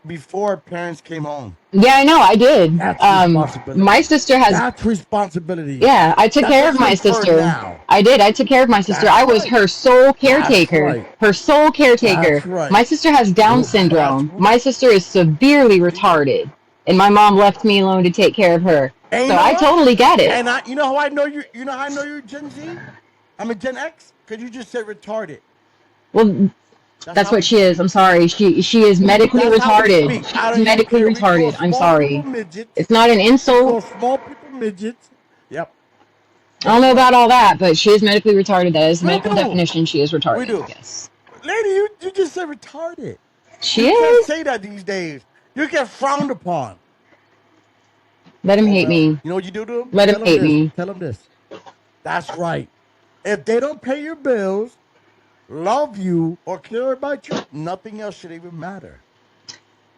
Speaker 1: before our parents came home.
Speaker 2: Yeah, I know. I did.
Speaker 1: That's
Speaker 2: My
Speaker 1: responsibility.
Speaker 2: sister has.
Speaker 1: That's responsibility.
Speaker 2: Yeah, I took
Speaker 1: That
Speaker 2: care of
Speaker 1: doesn't
Speaker 2: my
Speaker 1: occur
Speaker 2: sister.
Speaker 1: now.
Speaker 2: I did. I took care of my sister.
Speaker 1: That's
Speaker 2: I was
Speaker 1: right.
Speaker 2: her sole
Speaker 1: That's
Speaker 2: caretaker.
Speaker 1: right.
Speaker 2: Her sole caretaker.
Speaker 1: That's right.
Speaker 2: My sister has Down
Speaker 1: That's
Speaker 2: syndrome.
Speaker 1: right.
Speaker 2: My sister is severely
Speaker 1: See?
Speaker 2: retarded. And my mom left me alone to take care of her.
Speaker 1: And you
Speaker 2: So
Speaker 1: know
Speaker 2: I
Speaker 1: what?
Speaker 2: totally get it.
Speaker 1: And you know how I know you? You know how I know you're Gen Z? I'm a Gen X because you just said retarded.
Speaker 2: Well,
Speaker 1: That's
Speaker 2: that's
Speaker 1: how
Speaker 2: what
Speaker 1: we
Speaker 2: she is.
Speaker 1: speak.
Speaker 2: I'm sorry. She is medically
Speaker 1: That's how we
Speaker 2: retarded.
Speaker 1: speak. I
Speaker 2: She's
Speaker 1: don't even
Speaker 2: medically
Speaker 1: care. We call
Speaker 2: retarded. I'm
Speaker 1: small people
Speaker 2: sorry.
Speaker 1: midgets.
Speaker 2: It's not an
Speaker 1: We call
Speaker 2: insult.
Speaker 1: small people midgets. Yep.
Speaker 2: I don't
Speaker 1: That's
Speaker 2: know
Speaker 1: right.
Speaker 2: about all that, but she is medically retarded. That is the
Speaker 1: We
Speaker 2: medical
Speaker 1: do.
Speaker 2: definition. She is
Speaker 1: We
Speaker 2: retarded.
Speaker 1: do.
Speaker 2: Yes.
Speaker 1: Lady, you just said retarded.
Speaker 2: She
Speaker 1: You can't
Speaker 2: is.
Speaker 1: say that these days. You get frowned upon.
Speaker 2: Let him
Speaker 1: Oh
Speaker 2: hate
Speaker 1: well.
Speaker 2: me.
Speaker 1: You know what you do to them?
Speaker 2: Let him
Speaker 1: Tell them
Speaker 2: hate
Speaker 1: this.
Speaker 2: me.
Speaker 1: Tell them this. That's right. If they don't pay your bills, love you, or care about you, nothing else should even matter.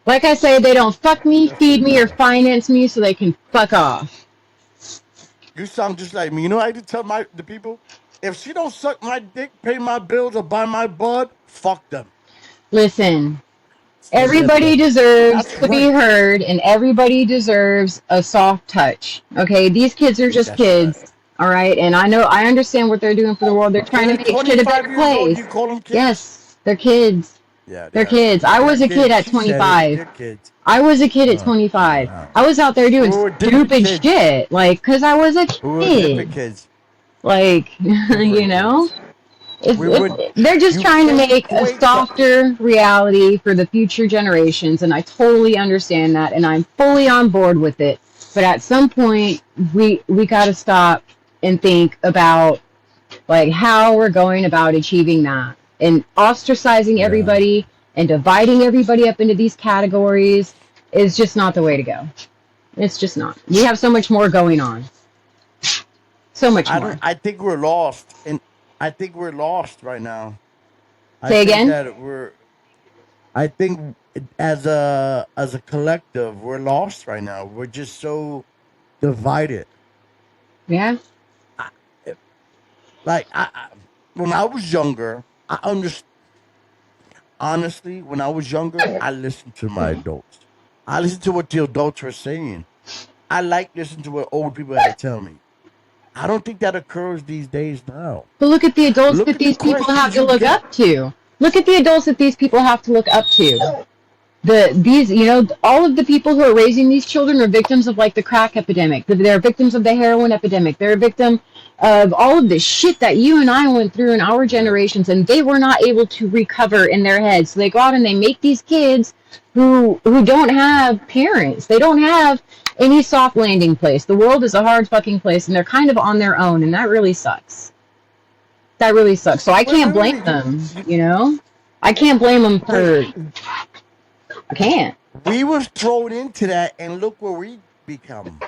Speaker 2: Like I say, they don't fuck me,
Speaker 1: That's
Speaker 2: feed
Speaker 1: what
Speaker 2: me, or finance me, so they can fuck off.
Speaker 1: you sound just like me. You know, I tell the people, if she don't suck my dick, pay my bills, or buy my bud, fuck them.
Speaker 2: Listen,
Speaker 1: Simple.
Speaker 2: everybody deserves
Speaker 1: That's
Speaker 2: to be
Speaker 1: right.
Speaker 2: heard, and everybody deserves a soft touch. Okay, these kids are just
Speaker 1: That's right.
Speaker 2: kids. All right, and I understand what they're doing for the world. They're
Speaker 1: Till
Speaker 2: trying to
Speaker 1: they're
Speaker 2: make shit a better
Speaker 1: 25 years old, you
Speaker 2: place.
Speaker 1: call them kids?
Speaker 2: Yes, they're kids.
Speaker 1: Yeah,
Speaker 2: They're
Speaker 1: yeah,
Speaker 2: kids. I
Speaker 1: they're
Speaker 2: was a kid
Speaker 1: kids.
Speaker 2: at
Speaker 1: She said it.
Speaker 2: 25.
Speaker 1: They're kids.
Speaker 2: I was a kid at
Speaker 1: Uh,
Speaker 2: 25.
Speaker 1: uh,
Speaker 2: I was out there
Speaker 1: we
Speaker 2: doing
Speaker 1: were different
Speaker 2: stupid
Speaker 1: kids.
Speaker 2: shit, like, because I was a
Speaker 1: We were different
Speaker 2: kid.
Speaker 1: kids.
Speaker 2: Like, you
Speaker 1: Different
Speaker 2: know?
Speaker 1: kids. We would.
Speaker 2: They're just
Speaker 1: You
Speaker 2: trying to
Speaker 1: can't
Speaker 2: make a
Speaker 1: equate the.
Speaker 2: softer reality for the future generations, and I totally understand that, and I'm fully on board with it. But at some point, we got to stop and think about like how we're going about achieving that, and ostracizing
Speaker 1: Yeah.
Speaker 2: everybody and dividing everybody up into these categories is just not the way to go. It's just not. We have so much more going on, so much
Speaker 1: I don't.
Speaker 2: more.
Speaker 1: I think we're lost, and I think we're lost right now. I
Speaker 2: Say
Speaker 1: think
Speaker 2: again.
Speaker 1: that we're. I think as a collective, we're lost right now. We're just so divided.
Speaker 2: Yeah.
Speaker 1: I, like when I was younger, I understood. Honestly, when I was younger, I listened to my adults. I listened to what the adults were saying. I like listening to what old people had to tell me. I don't think that occurs these days now.
Speaker 2: But look at the adults
Speaker 1: Look
Speaker 2: that
Speaker 1: at the
Speaker 2: these people have
Speaker 1: questions
Speaker 2: to
Speaker 1: you
Speaker 2: look
Speaker 1: get.
Speaker 2: up to. Look at the adults that these people have to look up to. These all of the people who are raising these children are victims of like the crack epidemic. They're victims of the heroin epidemic. They're a victim of all of the shit that you and I went through in our
Speaker 1: Yep.
Speaker 2: generations, and they were not able to recover in their heads. So they go out and they make these kids who don't have parents. They don't have any soft landing place. The world is a hard fucking place, and they're kind of on their own, and that really sucks. That really sucks. So I
Speaker 1: Wait,
Speaker 2: can't
Speaker 1: wait, wait,
Speaker 2: blame
Speaker 1: wait.
Speaker 2: them. I can't blame them
Speaker 1: Wait.
Speaker 2: for. I can't.
Speaker 1: We was thrown into that, and look where we become.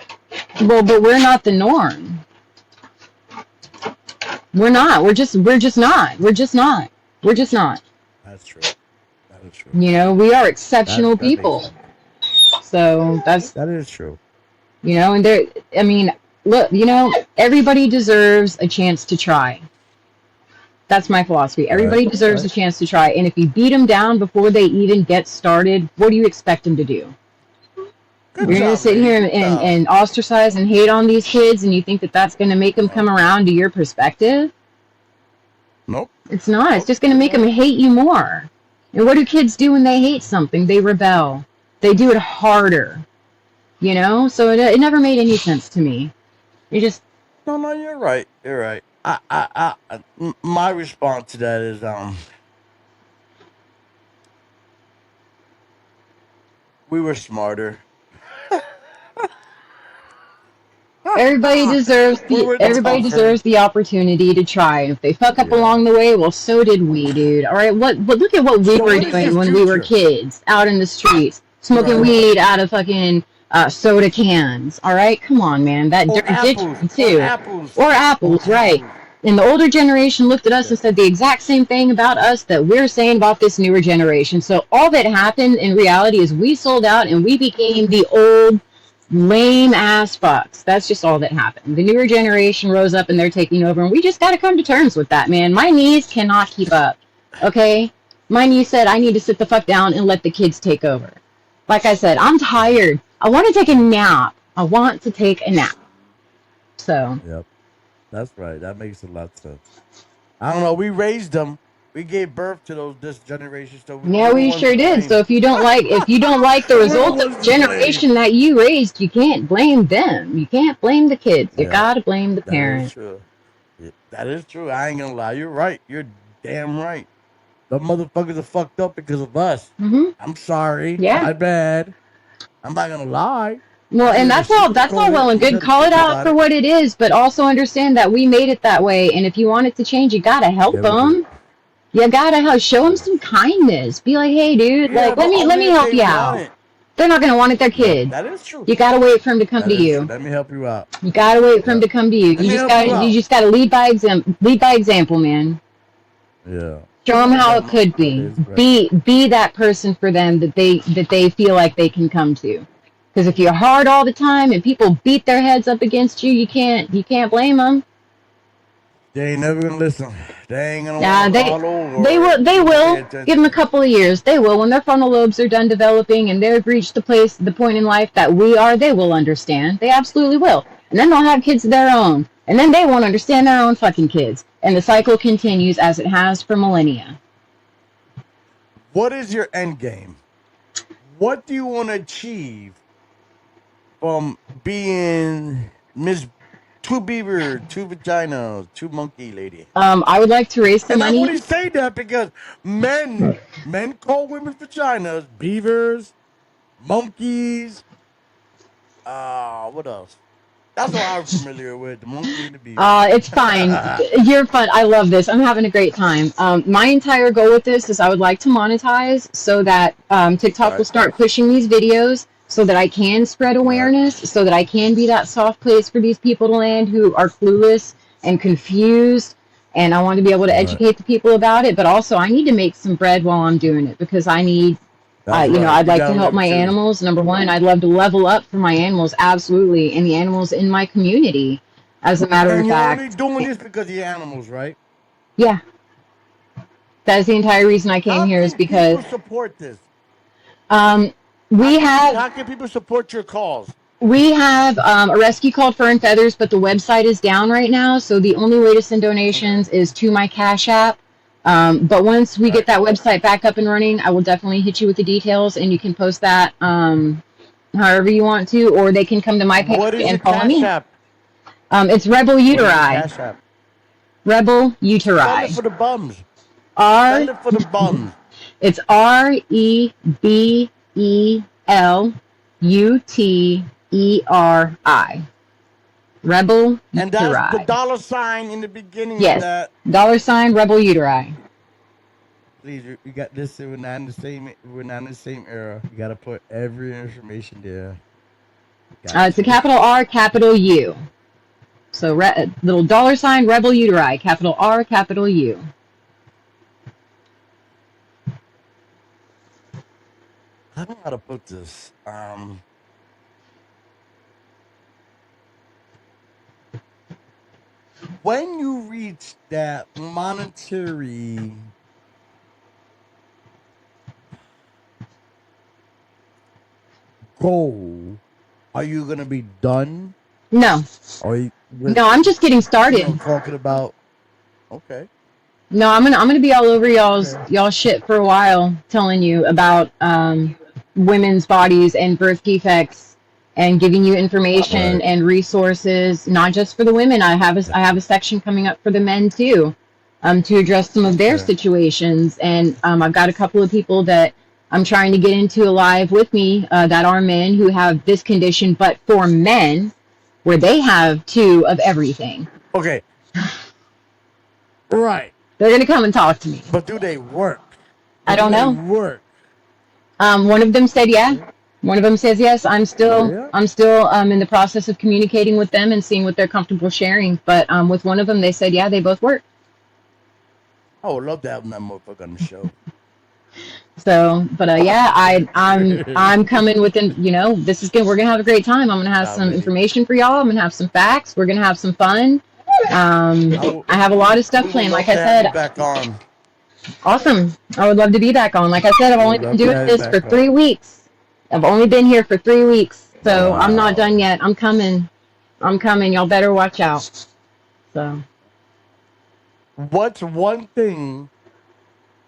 Speaker 2: Well, but we're not the norm. We're not. We're just not. We're just not. We're just not.
Speaker 1: That's true. That is true.
Speaker 2: We are
Speaker 1: That
Speaker 2: exceptional
Speaker 1: that makes
Speaker 2: people.
Speaker 1: sense.
Speaker 2: So that's
Speaker 1: That is true.
Speaker 2: and there. I mean, look. Everybody deserves a chance to try. That's my philosophy.
Speaker 1: Right.
Speaker 2: Everybody deserves a
Speaker 1: Right.
Speaker 2: chance to try. And if you beat them down before they even get started, what do you expect them to do?
Speaker 1: Good
Speaker 2: You're going to
Speaker 1: job,
Speaker 2: sit
Speaker 1: lady.
Speaker 2: here
Speaker 1: Good job.
Speaker 2: and ostracize and hate on these kids, and you think that that's going to make them come
Speaker 1: No.
Speaker 2: around to your perspective?
Speaker 1: Nope.
Speaker 2: It's not. It's
Speaker 1: Nope.
Speaker 2: just going to
Speaker 1: It
Speaker 2: make them
Speaker 1: won't.
Speaker 2: hate you more. And what do kids do when they hate something? They rebel. They do it harder. So it never made any sense to me. It just,
Speaker 1: No, no, you're right. You're right. My response to that is, we were smarter. We were
Speaker 2: everybody
Speaker 1: tougher.
Speaker 2: deserves the opportunity to try. And if they fuck up
Speaker 1: Yeah.
Speaker 2: along the way, well, so did we, dude. All right, but look at what we
Speaker 1: So,
Speaker 2: were
Speaker 1: what is your
Speaker 2: doing when we were
Speaker 1: future?
Speaker 2: kids, out in the streets, smoking
Speaker 1: Right.
Speaker 2: weed out of fucking soda cans. All right, come on, man. That
Speaker 1: Or
Speaker 2: dirt ditch
Speaker 1: apples. Or
Speaker 2: too,
Speaker 1: apples.
Speaker 2: or
Speaker 1: Or
Speaker 2: apples, right?
Speaker 1: apples.
Speaker 2: And the older generation looked at us
Speaker 1: Yeah.
Speaker 2: and said the exact same thing about us that we're saying about this newer generation. So all that happened in reality is we sold out and we became the old lame ass fucks. That's just all that happened. The newer generation rose up and they're taking over, and we just got to come to terms with that, man. My knees cannot keep up. Okay? My knee said I need to sit the fuck down and let the kids take over. Like I said, I'm tired. I want to take a nap. I want to take a nap. So,
Speaker 1: Yep. That's right. That makes a lot of sense. I don't know. We raised them. We gave birth to this generation, so
Speaker 2: yeah,
Speaker 1: we're the
Speaker 2: we
Speaker 1: ones
Speaker 2: sure
Speaker 1: to
Speaker 2: did. So
Speaker 1: blame.
Speaker 2: if you don't like the
Speaker 1: We're the
Speaker 2: results of
Speaker 1: ones
Speaker 2: the
Speaker 1: to blame.
Speaker 2: generation that you raised, you can't blame them. You can't blame the kids. You
Speaker 1: Yeah,
Speaker 2: gotta blame the
Speaker 1: that is
Speaker 2: parents.
Speaker 1: true. Yeah, that is true. I ain't gonna lie. You're right. You're damn right. The motherfuckers are fucked up because of us.
Speaker 2: Mhm.
Speaker 1: I'm sorry.
Speaker 2: Yeah.
Speaker 1: My bad. I'm not gonna lie.
Speaker 2: Well,
Speaker 1: I ain't
Speaker 2: and
Speaker 1: gonna
Speaker 2: that's all
Speaker 1: sugarcoat
Speaker 2: well
Speaker 1: it.
Speaker 2: and
Speaker 1: Just
Speaker 2: good.
Speaker 1: had to
Speaker 2: Call it
Speaker 1: think
Speaker 2: out
Speaker 1: about
Speaker 2: for
Speaker 1: it.
Speaker 2: what it is, but also understand that we made it that way. And if you want it to change, you gotta help
Speaker 1: Yeah, we did.
Speaker 2: them. You gotta help. Show them
Speaker 1: That is
Speaker 2: some
Speaker 1: true.
Speaker 2: kindness. Be like, hey, dude,
Speaker 1: Yeah,
Speaker 2: like
Speaker 1: but
Speaker 2: let me
Speaker 1: only if
Speaker 2: help
Speaker 1: they
Speaker 2: you
Speaker 1: want
Speaker 2: out.
Speaker 1: it.
Speaker 2: They're not gonna want it. They're
Speaker 1: Yep,
Speaker 2: kids.
Speaker 1: that is true.
Speaker 2: You gotta wait for them to come to
Speaker 1: That is true.
Speaker 2: you.
Speaker 1: Let me help you out.
Speaker 2: You gotta wait for them
Speaker 1: Yep.
Speaker 2: to come to you.
Speaker 1: Let
Speaker 2: You
Speaker 1: me
Speaker 2: just
Speaker 1: help
Speaker 2: gotta
Speaker 1: you
Speaker 2: you
Speaker 1: out.
Speaker 2: just gotta lead by example. Lead by example, man.
Speaker 1: Yeah.
Speaker 2: Show them how
Speaker 1: That
Speaker 2: it could
Speaker 1: that
Speaker 2: be.
Speaker 1: is right.
Speaker 2: Be that person for them that they feel like they can come to. Because if you're hard all the time and people beat their heads up against you, you can't blame them.
Speaker 1: They ain't never gonna listen. They ain't gonna want
Speaker 2: Yeah,
Speaker 1: to
Speaker 2: they
Speaker 1: follow
Speaker 2: they
Speaker 1: or
Speaker 2: will they
Speaker 1: even pay
Speaker 2: will give them a
Speaker 1: attention.
Speaker 2: couple of years. They will when their frontal lobes are done developing and they've reached the point in life that we are. They will understand. They absolutely will. And then they'll have kids of their own, and then they won't understand their own fucking kids. And the cycle continues as it has for millennia.
Speaker 1: What is your end game? What do you want to achieve from being Miss Two Beaver, Two Vaginas, Two Monkey Lady?
Speaker 2: I would like to raise the
Speaker 1: And I
Speaker 2: money.
Speaker 1: only say that because men call women vaginas beavers, monkeys. What else? That's what I'm familiar with. The monkey and the beaver.
Speaker 2: It's fine. You're fun. I love this. I'm having a great time. My entire goal with this is I would like to monetize so that TikTok will
Speaker 1: Right,
Speaker 2: start pushing these videos so that I can spread
Speaker 1: right,
Speaker 2: awareness, so that I can be that soft place for these people to land who are clueless and confused. And I want to be able to
Speaker 1: right.
Speaker 2: educate the people about it, but also I need to make some bread while I'm doing it because I need
Speaker 1: That's right.
Speaker 2: I'd
Speaker 1: You
Speaker 2: like to
Speaker 1: gotta
Speaker 2: help
Speaker 1: live
Speaker 2: my
Speaker 1: too.
Speaker 2: animals. Number one, I'd love to level up for my animals, absolutely, and the animals in my community. As a matter of
Speaker 1: And you're only
Speaker 2: fact,
Speaker 1: doing this because of the animals, right?
Speaker 2: yeah, that is the entire reason I came
Speaker 1: How
Speaker 2: here is
Speaker 1: can
Speaker 2: because
Speaker 1: people support this?
Speaker 2: um,
Speaker 1: How
Speaker 2: we
Speaker 1: can you?
Speaker 2: have
Speaker 1: How can people support your cause?
Speaker 2: we have a rescue called Fur and Feathers, but the website is down right now, so the only way to send
Speaker 1: Okay,
Speaker 2: donations is to my Cash App. But once we get
Speaker 1: right.
Speaker 2: that website back up and running, I will definitely hit you with the details, and you can post that however you want to, or they can come to my page
Speaker 1: What is your
Speaker 2: and follow
Speaker 1: cash
Speaker 2: me.
Speaker 1: app?
Speaker 2: It's Rebel
Speaker 1: What is your
Speaker 2: Uteri.
Speaker 1: cash app?
Speaker 2: Rebel
Speaker 1: Spell it
Speaker 2: Uteri.
Speaker 1: for the bums.
Speaker 2: R.
Speaker 1: Spell it for the bums.
Speaker 2: It's REBELUTERI. Rebel
Speaker 1: And that's the
Speaker 2: Uteri.
Speaker 1: dollar sign in the beginning of
Speaker 2: Yes.
Speaker 1: that.
Speaker 2: $ Rebel Uteri.
Speaker 1: Please, you got this. We're not in the same. We're not in the same era. You got to put every information there. Got
Speaker 2: It's a
Speaker 1: to.
Speaker 2: capital R, capital U. So little $ Rebel Uteri. Capital R, capital U.
Speaker 1: I don't know how to put this. When you reach that monetary goal, are you gonna be done?
Speaker 2: No.
Speaker 1: Or you with
Speaker 2: No, I'm just getting started.
Speaker 1: talking about? Okay,
Speaker 2: No, I'm gonna be all over
Speaker 1: okay,
Speaker 2: y'all shit for a while, telling you about women's bodies and birth defects, and giving you information
Speaker 1: right.
Speaker 2: and resources, not just for the women. I have a section coming up for the men too, to address some of their
Speaker 1: Okay.
Speaker 2: situations. And I've got a couple of people that I'm trying to get into alive with me that are men who have this condition, but for men, where they have two of everything.
Speaker 1: Okay. Right.
Speaker 2: They're gonna come and talk to me.
Speaker 1: But do they work?
Speaker 2: I
Speaker 1: But do
Speaker 2: don't
Speaker 1: they
Speaker 2: know.
Speaker 1: work?
Speaker 2: One of them said yeah.
Speaker 1: Okay.
Speaker 2: One of them says yes. I'm
Speaker 1: Oh
Speaker 2: still
Speaker 1: yeah.
Speaker 2: I'm still in the process of communicating with them and seeing what they're comfortable sharing. But with one of them, they said yeah, they both work.
Speaker 1: I would love to have that motherfucker on the show.
Speaker 2: So, but yeah, I'm coming within. This is good. We're gonna have a great time. I'm gonna have some
Speaker 1: Already.
Speaker 2: information for y'all. I'm gonna have some facts. We're gonna have some fun. I have a lot of stuff
Speaker 1: We would
Speaker 2: planned. Like
Speaker 1: love
Speaker 2: I
Speaker 1: to have you
Speaker 2: said,
Speaker 1: back on.
Speaker 2: awesome. I would love to be back on. Like I said, I've
Speaker 1: We
Speaker 2: only
Speaker 1: would
Speaker 2: been
Speaker 1: love to
Speaker 2: doing
Speaker 1: have you
Speaker 2: this for
Speaker 1: back on.
Speaker 2: 3 weeks. I've only been here for 3 weeks, so I'm not done
Speaker 1: Wow.
Speaker 2: yet. I'm coming. I'm coming. Y'all better watch out. So,
Speaker 1: What's one thing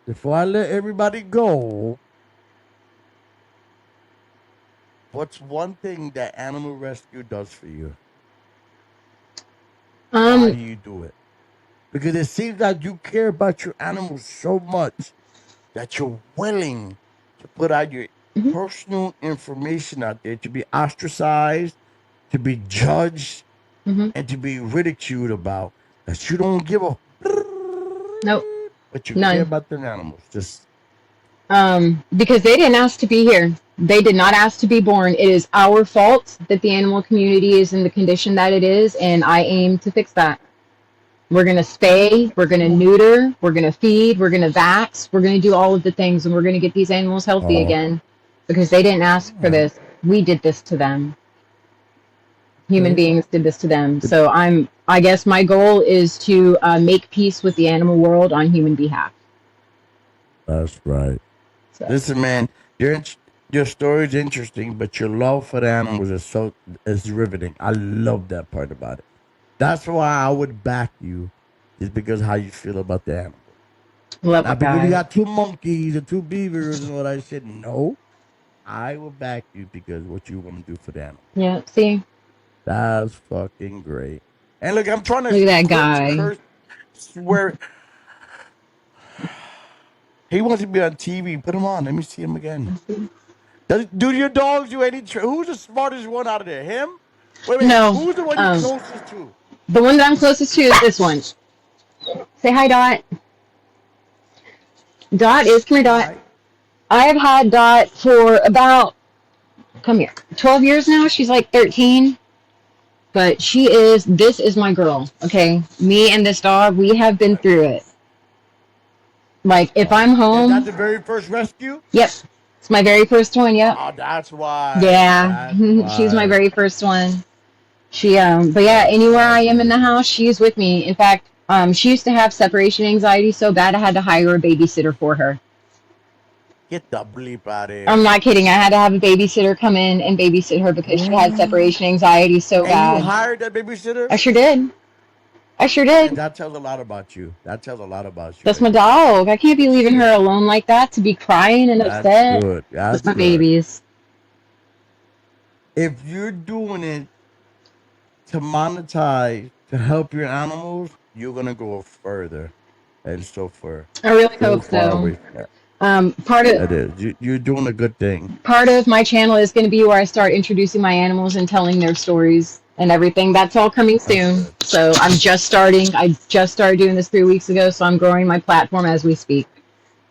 Speaker 1: before I let everybody go? What's one thing that animal rescue does for you? Why
Speaker 2: um,
Speaker 1: do you do it? Because it seems that you care about your animals so much that you're willing to put out your
Speaker 2: mhm,
Speaker 1: personal information out there to be ostracized, to be judged,
Speaker 2: mhm.
Speaker 1: and to be ridiculed about. That you don't give a
Speaker 2: Nope,
Speaker 1: but you care
Speaker 2: none.
Speaker 1: about the animals. Just
Speaker 2: Because they didn't ask to be here. They did not ask to be born. It is our fault that the animal community is in the condition that it is, and I aim to fix that. We're going to spay, we're going to neuter, we're going to feed, we're going to vax, we're going to do all of the things, and we're going to get these animals healthy
Speaker 1: Oh,
Speaker 2: again because they didn't ask
Speaker 1: all
Speaker 2: for
Speaker 1: right.
Speaker 2: this. We did this to them. Human
Speaker 1: Okay.
Speaker 2: beings did this to them. So I guess my goal is to make peace with the animal world on human behalf.
Speaker 1: That's right.
Speaker 2: So
Speaker 1: Listen, man, your story is interesting, but your love for the animals is riveting. I love that part about it. That's why I would back you, is because how you feel about the animals.
Speaker 2: love
Speaker 1: Not
Speaker 2: what
Speaker 1: because you
Speaker 2: God.
Speaker 1: got two monkeys and two beavers and all that shit. No, I will back you because what you want to do for the animals.
Speaker 2: Yeah. See,
Speaker 1: That's fucking great. And look, I'm trying to
Speaker 2: look at that
Speaker 1: quit
Speaker 2: guy.
Speaker 1: curse swear. He wants to be on TV. Put him on. Let me see him again. Do your dogs do any? Who's the smartest one out of there? Him? Wait.
Speaker 2: No,
Speaker 1: Who's the one you
Speaker 2: um,
Speaker 1: closest to?
Speaker 2: the one that I'm closest to is this one. Say hi, Dot. Dot is come here, Dot.
Speaker 1: Hi.
Speaker 2: I have had Dot for about come here 12 years now. She's like 13, but this is my girl. Okay, me and this dog, we have been through it. Like if I'm
Speaker 1: Is that
Speaker 2: home,
Speaker 1: the very first rescue?
Speaker 2: yep, it's my very first one. Yep,
Speaker 1: Oh, that's why.
Speaker 2: yeah,
Speaker 1: That's
Speaker 2: she's my
Speaker 1: why.
Speaker 2: very first one. But yeah,
Speaker 1: That's
Speaker 2: anywhere
Speaker 1: all
Speaker 2: I am in
Speaker 1: good.
Speaker 2: the house, she's with me. In fact, she used to have separation anxiety so bad I had to hire a babysitter for her.
Speaker 1: Get the bleep out of
Speaker 2: I'm
Speaker 1: here.
Speaker 2: not kidding. I had to have a babysitter come in and babysit her because she had
Speaker 1: What?
Speaker 2: separation anxiety so
Speaker 1: And you
Speaker 2: bad.
Speaker 1: hired that babysitter?
Speaker 2: I sure did. I sure
Speaker 1: And
Speaker 2: did.
Speaker 1: that tells a lot about you. That tells a lot about you
Speaker 2: That's my
Speaker 1: right there.
Speaker 2: dog. I can't be leaving
Speaker 1: Shit.
Speaker 2: her alone like that to be crying and
Speaker 1: That's
Speaker 2: upset
Speaker 1: good.
Speaker 2: with
Speaker 1: That's
Speaker 2: my
Speaker 1: good.
Speaker 2: babies.
Speaker 1: If you're doing it to monetize to help your animals, you're gonna go further and
Speaker 2: I really
Speaker 1: so
Speaker 2: hope
Speaker 1: far
Speaker 2: so.
Speaker 1: away from that.
Speaker 2: Um, part of
Speaker 1: That is, you're doing a good thing.
Speaker 2: part of my channel is going to be where I start introducing my animals and telling their stories and everything. That's all coming
Speaker 1: That's
Speaker 2: soon.
Speaker 1: good.
Speaker 2: So I'm just starting. I just started doing this 3 weeks ago, so I'm growing my platform as we speak.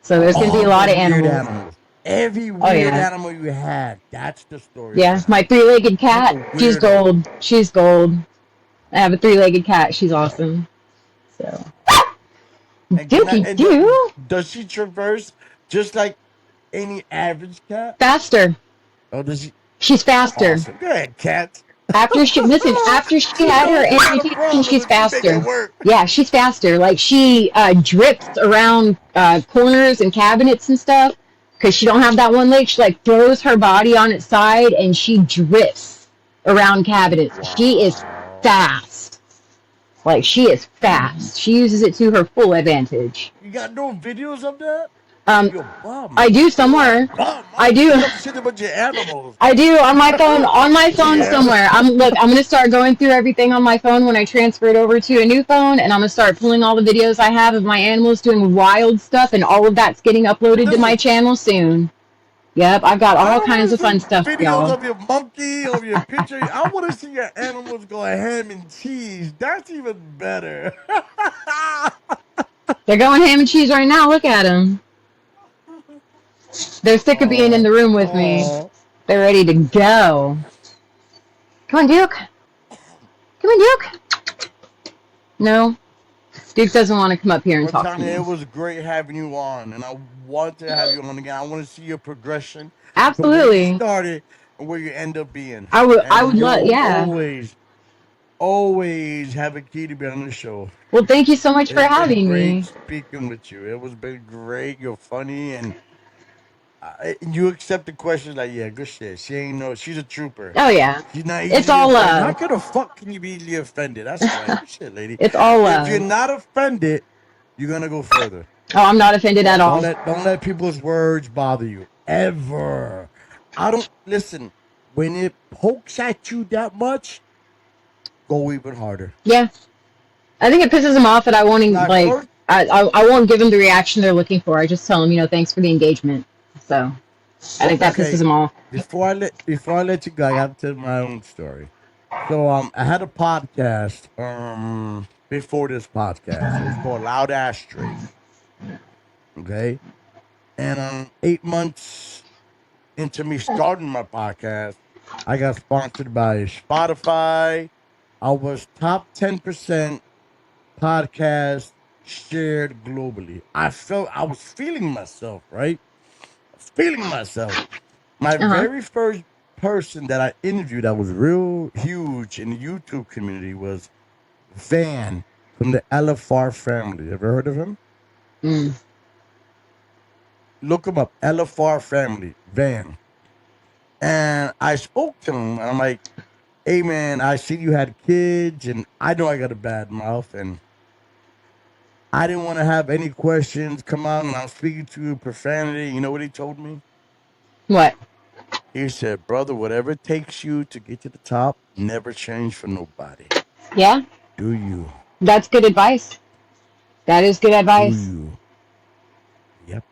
Speaker 2: So there's going to be a
Speaker 1: All the
Speaker 2: lot of
Speaker 1: weird
Speaker 2: animals.
Speaker 1: animals. Every
Speaker 2: Oh
Speaker 1: weird
Speaker 2: yeah,
Speaker 1: animal you had, that's the story
Speaker 2: yeah. My
Speaker 1: behind it.
Speaker 2: three-legged
Speaker 1: You're
Speaker 2: cat.
Speaker 1: a
Speaker 2: She's
Speaker 1: weirdo.
Speaker 2: gold. She's gold. I have a three-legged cat. She's awesome. So
Speaker 1: And can I,
Speaker 2: dookie
Speaker 1: and
Speaker 2: doo.
Speaker 1: does she traverse just like any average cat?
Speaker 2: Faster.
Speaker 1: Or does she?
Speaker 2: She's faster.
Speaker 1: Awesome. Go ahead, cat.
Speaker 2: After she
Speaker 1: She
Speaker 2: had her
Speaker 1: knows she got a
Speaker 2: amputation,
Speaker 1: problem
Speaker 2: she's
Speaker 1: and she make
Speaker 2: faster.
Speaker 1: it work.
Speaker 2: Yeah, she's faster. Like she drips around corners and cabinets and stuff because she don't have that one leg. She like throws her body on its side and she drifts around cabinets. She is
Speaker 1: Wow.
Speaker 2: fast. Like she is fast. She uses it to her full advantage.
Speaker 1: You got no videos of that?
Speaker 2: Um,
Speaker 1: You're a bum.
Speaker 2: I do
Speaker 1: You're a
Speaker 2: somewhere.
Speaker 1: bum. I
Speaker 2: I
Speaker 1: want to
Speaker 2: do.
Speaker 1: see some shit about your animals.
Speaker 2: I do on my phone. On my phone
Speaker 1: Yeah.
Speaker 2: somewhere. I'm gonna start going through everything on my phone when I transfer it over to a new phone, and I'm gonna start pulling all the videos I have of my animals doing wild stuff, and all of that's getting uploaded to my
Speaker 1: Listen,
Speaker 2: channel soon. Yep, I've got
Speaker 1: I
Speaker 2: all
Speaker 1: don't
Speaker 2: kinds
Speaker 1: want
Speaker 2: of
Speaker 1: to see
Speaker 2: fun stuff for
Speaker 1: videos
Speaker 2: y'all.
Speaker 1: of your monkey, of your picture. I want to see your animals go ham and cheese. That's even better.
Speaker 2: They're going ham and cheese right now. Look at them. They're sick of being in
Speaker 1: Oh,
Speaker 2: the room with me.
Speaker 1: oh.
Speaker 2: They're ready to go. Come on, Duke. Come on, Duke. No, Duke doesn't want to come up here and
Speaker 1: Well,
Speaker 2: talk to
Speaker 1: Tanya,
Speaker 2: me.
Speaker 1: it was great having you on, and I want to have you on again. I want to see your progression from where you
Speaker 2: Absolutely.
Speaker 1: started and where you end up being.
Speaker 2: I would
Speaker 1: And
Speaker 2: love.
Speaker 1: you'll
Speaker 2: Yeah.
Speaker 1: always have a key to be on the show.
Speaker 2: Well, thank you so much for
Speaker 1: It's been
Speaker 2: having
Speaker 1: great
Speaker 2: me.
Speaker 1: speaking with you. It was been great. You're funny, and you accept the questions like, yeah, good shit. She ain't no. She's a trooper.
Speaker 2: Oh yeah,
Speaker 1: She's not
Speaker 2: it's
Speaker 1: easily
Speaker 2: all
Speaker 1: offended. How
Speaker 2: love.
Speaker 1: could the fuck can you be easily offended? That's right. Good shit, lady.
Speaker 2: It's all
Speaker 1: If you're
Speaker 2: love.
Speaker 1: not offended, you're gonna go further.
Speaker 2: Oh, I'm not offended at all.
Speaker 1: Don't let people's words bother you ever. I don't listen when it pokes at you that much. Go even harder.
Speaker 2: Yeah, I think it pisses them off that I won't even,
Speaker 1: Now,
Speaker 2: like.
Speaker 1: first,
Speaker 2: I won't give them the reaction they're looking for. I just tell them, thanks for the engagement. So I think that pisses
Speaker 1: okay.
Speaker 2: them off.
Speaker 1: Before I let you go, I got to tell my own story. So I had a podcast before this podcast. It was called Loud Ashtrays. Okay, and 8 months into me starting my podcast, I got sponsored by Spotify. I was top 10% podcast shared globally. I was feeling myself, right? I was feeling myself. My
Speaker 2: Uh-huh.
Speaker 1: very first person that I interviewed that was real huge in the YouTube community was Van from the LFR family. Ever heard of him?
Speaker 2: Mm.
Speaker 1: Look him up. LFR family, Van. And I spoke to him, and I'm like, "Hey, man, I see you had kids, and I know I got a bad mouth, and I didn't want to have any questions come out, and I'm speaking to you profanity." You know what he told me?
Speaker 2: What?
Speaker 1: He said, "Brother, whatever it takes you to get to the top, never change for nobody.
Speaker 2: Yeah,
Speaker 1: Do you?
Speaker 2: that's good advice. That is good
Speaker 1: Do
Speaker 2: advice.
Speaker 1: you? Yep.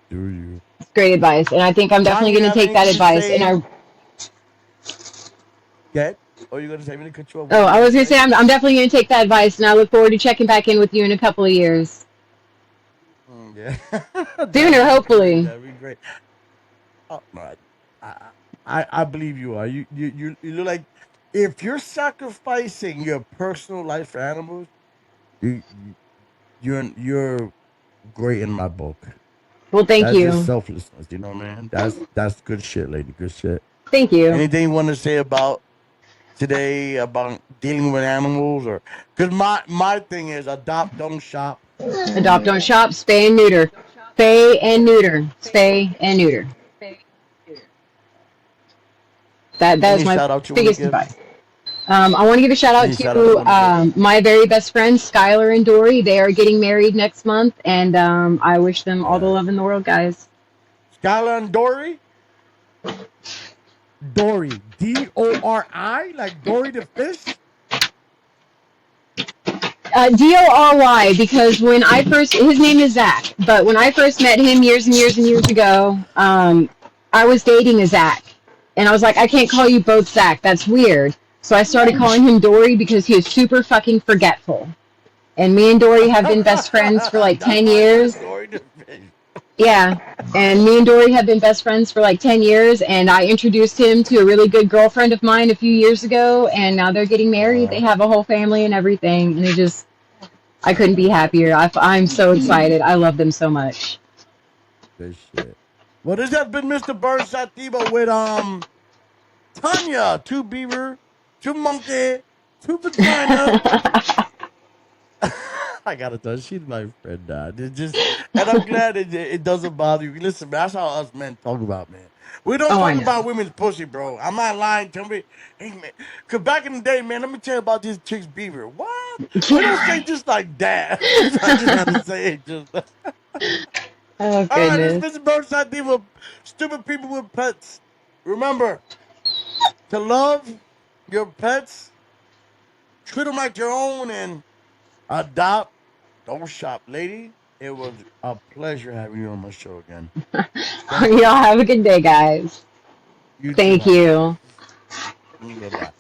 Speaker 1: Do you?"
Speaker 2: It's great advice, and I think I'm
Speaker 1: Tom,
Speaker 2: definitely
Speaker 1: you
Speaker 2: going to
Speaker 1: have
Speaker 2: take that
Speaker 1: anything to
Speaker 2: advice. And
Speaker 1: say?
Speaker 2: I,
Speaker 1: Get? Or you gonna say? I'm gonna cut you off. What
Speaker 2: oh,
Speaker 1: were you
Speaker 2: I
Speaker 1: gonna
Speaker 2: was going to say
Speaker 1: say?
Speaker 2: I'm definitely going to take that advice, and I look forward to checking back in with you in a couple of years,
Speaker 1: Yeah, that'd
Speaker 2: sooner,
Speaker 1: be great.
Speaker 2: hopefully.
Speaker 1: That'd be great. Oh no, I believe you are. You look like if you're sacrificing your personal life for animals, you, you you're great in my book.
Speaker 2: Well, thank
Speaker 1: That's just
Speaker 2: you,
Speaker 1: selflessness, you know, man. That's good shit, lady. Good shit.
Speaker 2: thank you.
Speaker 1: Anything you want to say about today about dealing with animals, or because my thing is adopt, don't shop.
Speaker 2: Adopt, don't shop, spay and neuter, spay and neuter, spay and neuter. That is
Speaker 1: Any
Speaker 2: my
Speaker 1: shout out you want to
Speaker 2: biggest
Speaker 1: give?
Speaker 2: advice. I want to give a shout out
Speaker 1: Any shout out you
Speaker 2: to
Speaker 1: want to give?
Speaker 2: my very best friends, Skylar and Dory. They are getting married next month, and I wish them all the
Speaker 1: Yeah,
Speaker 2: love in the world, guys.
Speaker 1: Skylar and Dory. Dory, Dori, like Dory the fish.
Speaker 2: Dory, because when I first, his name is Zach, but when I first met him years and years and years ago, I was dating a Zach. And I was like, I can't call you both Zach. That's weird. So I started calling him Dory because he is super fucking forgetful. And me and Dory have been best friends for like
Speaker 1: That's
Speaker 2: 10
Speaker 1: why I call it
Speaker 2: years.
Speaker 1: Dory the fish.
Speaker 2: Yeah. And me and Dory have been best friends for like 10 years. And I introduced him to a really good girlfriend of mine a few years ago. And now they're getting married. They have a whole family and everything. And I couldn't be happier. I'm so excited. I love them so much.
Speaker 1: Good shit. Well, this has been Mr. Burnside Thebo with Tanya, two beaver, two monkey, two vagina. I gotta tell you, she's my friend now. It just, and I'm glad it doesn't bother you. Listen, man, that's how us men talk about, man. We don't
Speaker 2: Oh, I
Speaker 1: talk
Speaker 2: know.
Speaker 1: about women's pussy, bro. I'm not lying. Tell me, hey, man. Cause back in the day, man, let me tell you about this chick's beaver. What? We don't say just like that. I just had to say it. Just.
Speaker 2: Oh,
Speaker 1: All right, this is
Speaker 2: goodness.
Speaker 1: Mr. Burnside Diva. Stupid people with pets. Remember to love your pets, treat them like your own, and adopt. Don't shop, lady. It was a pleasure having you on my show again. Thank
Speaker 2: Y'all
Speaker 1: you.
Speaker 2: have a good day, guys.
Speaker 1: You too,
Speaker 2: Thank
Speaker 1: honey.
Speaker 2: you.
Speaker 1: Bye bye.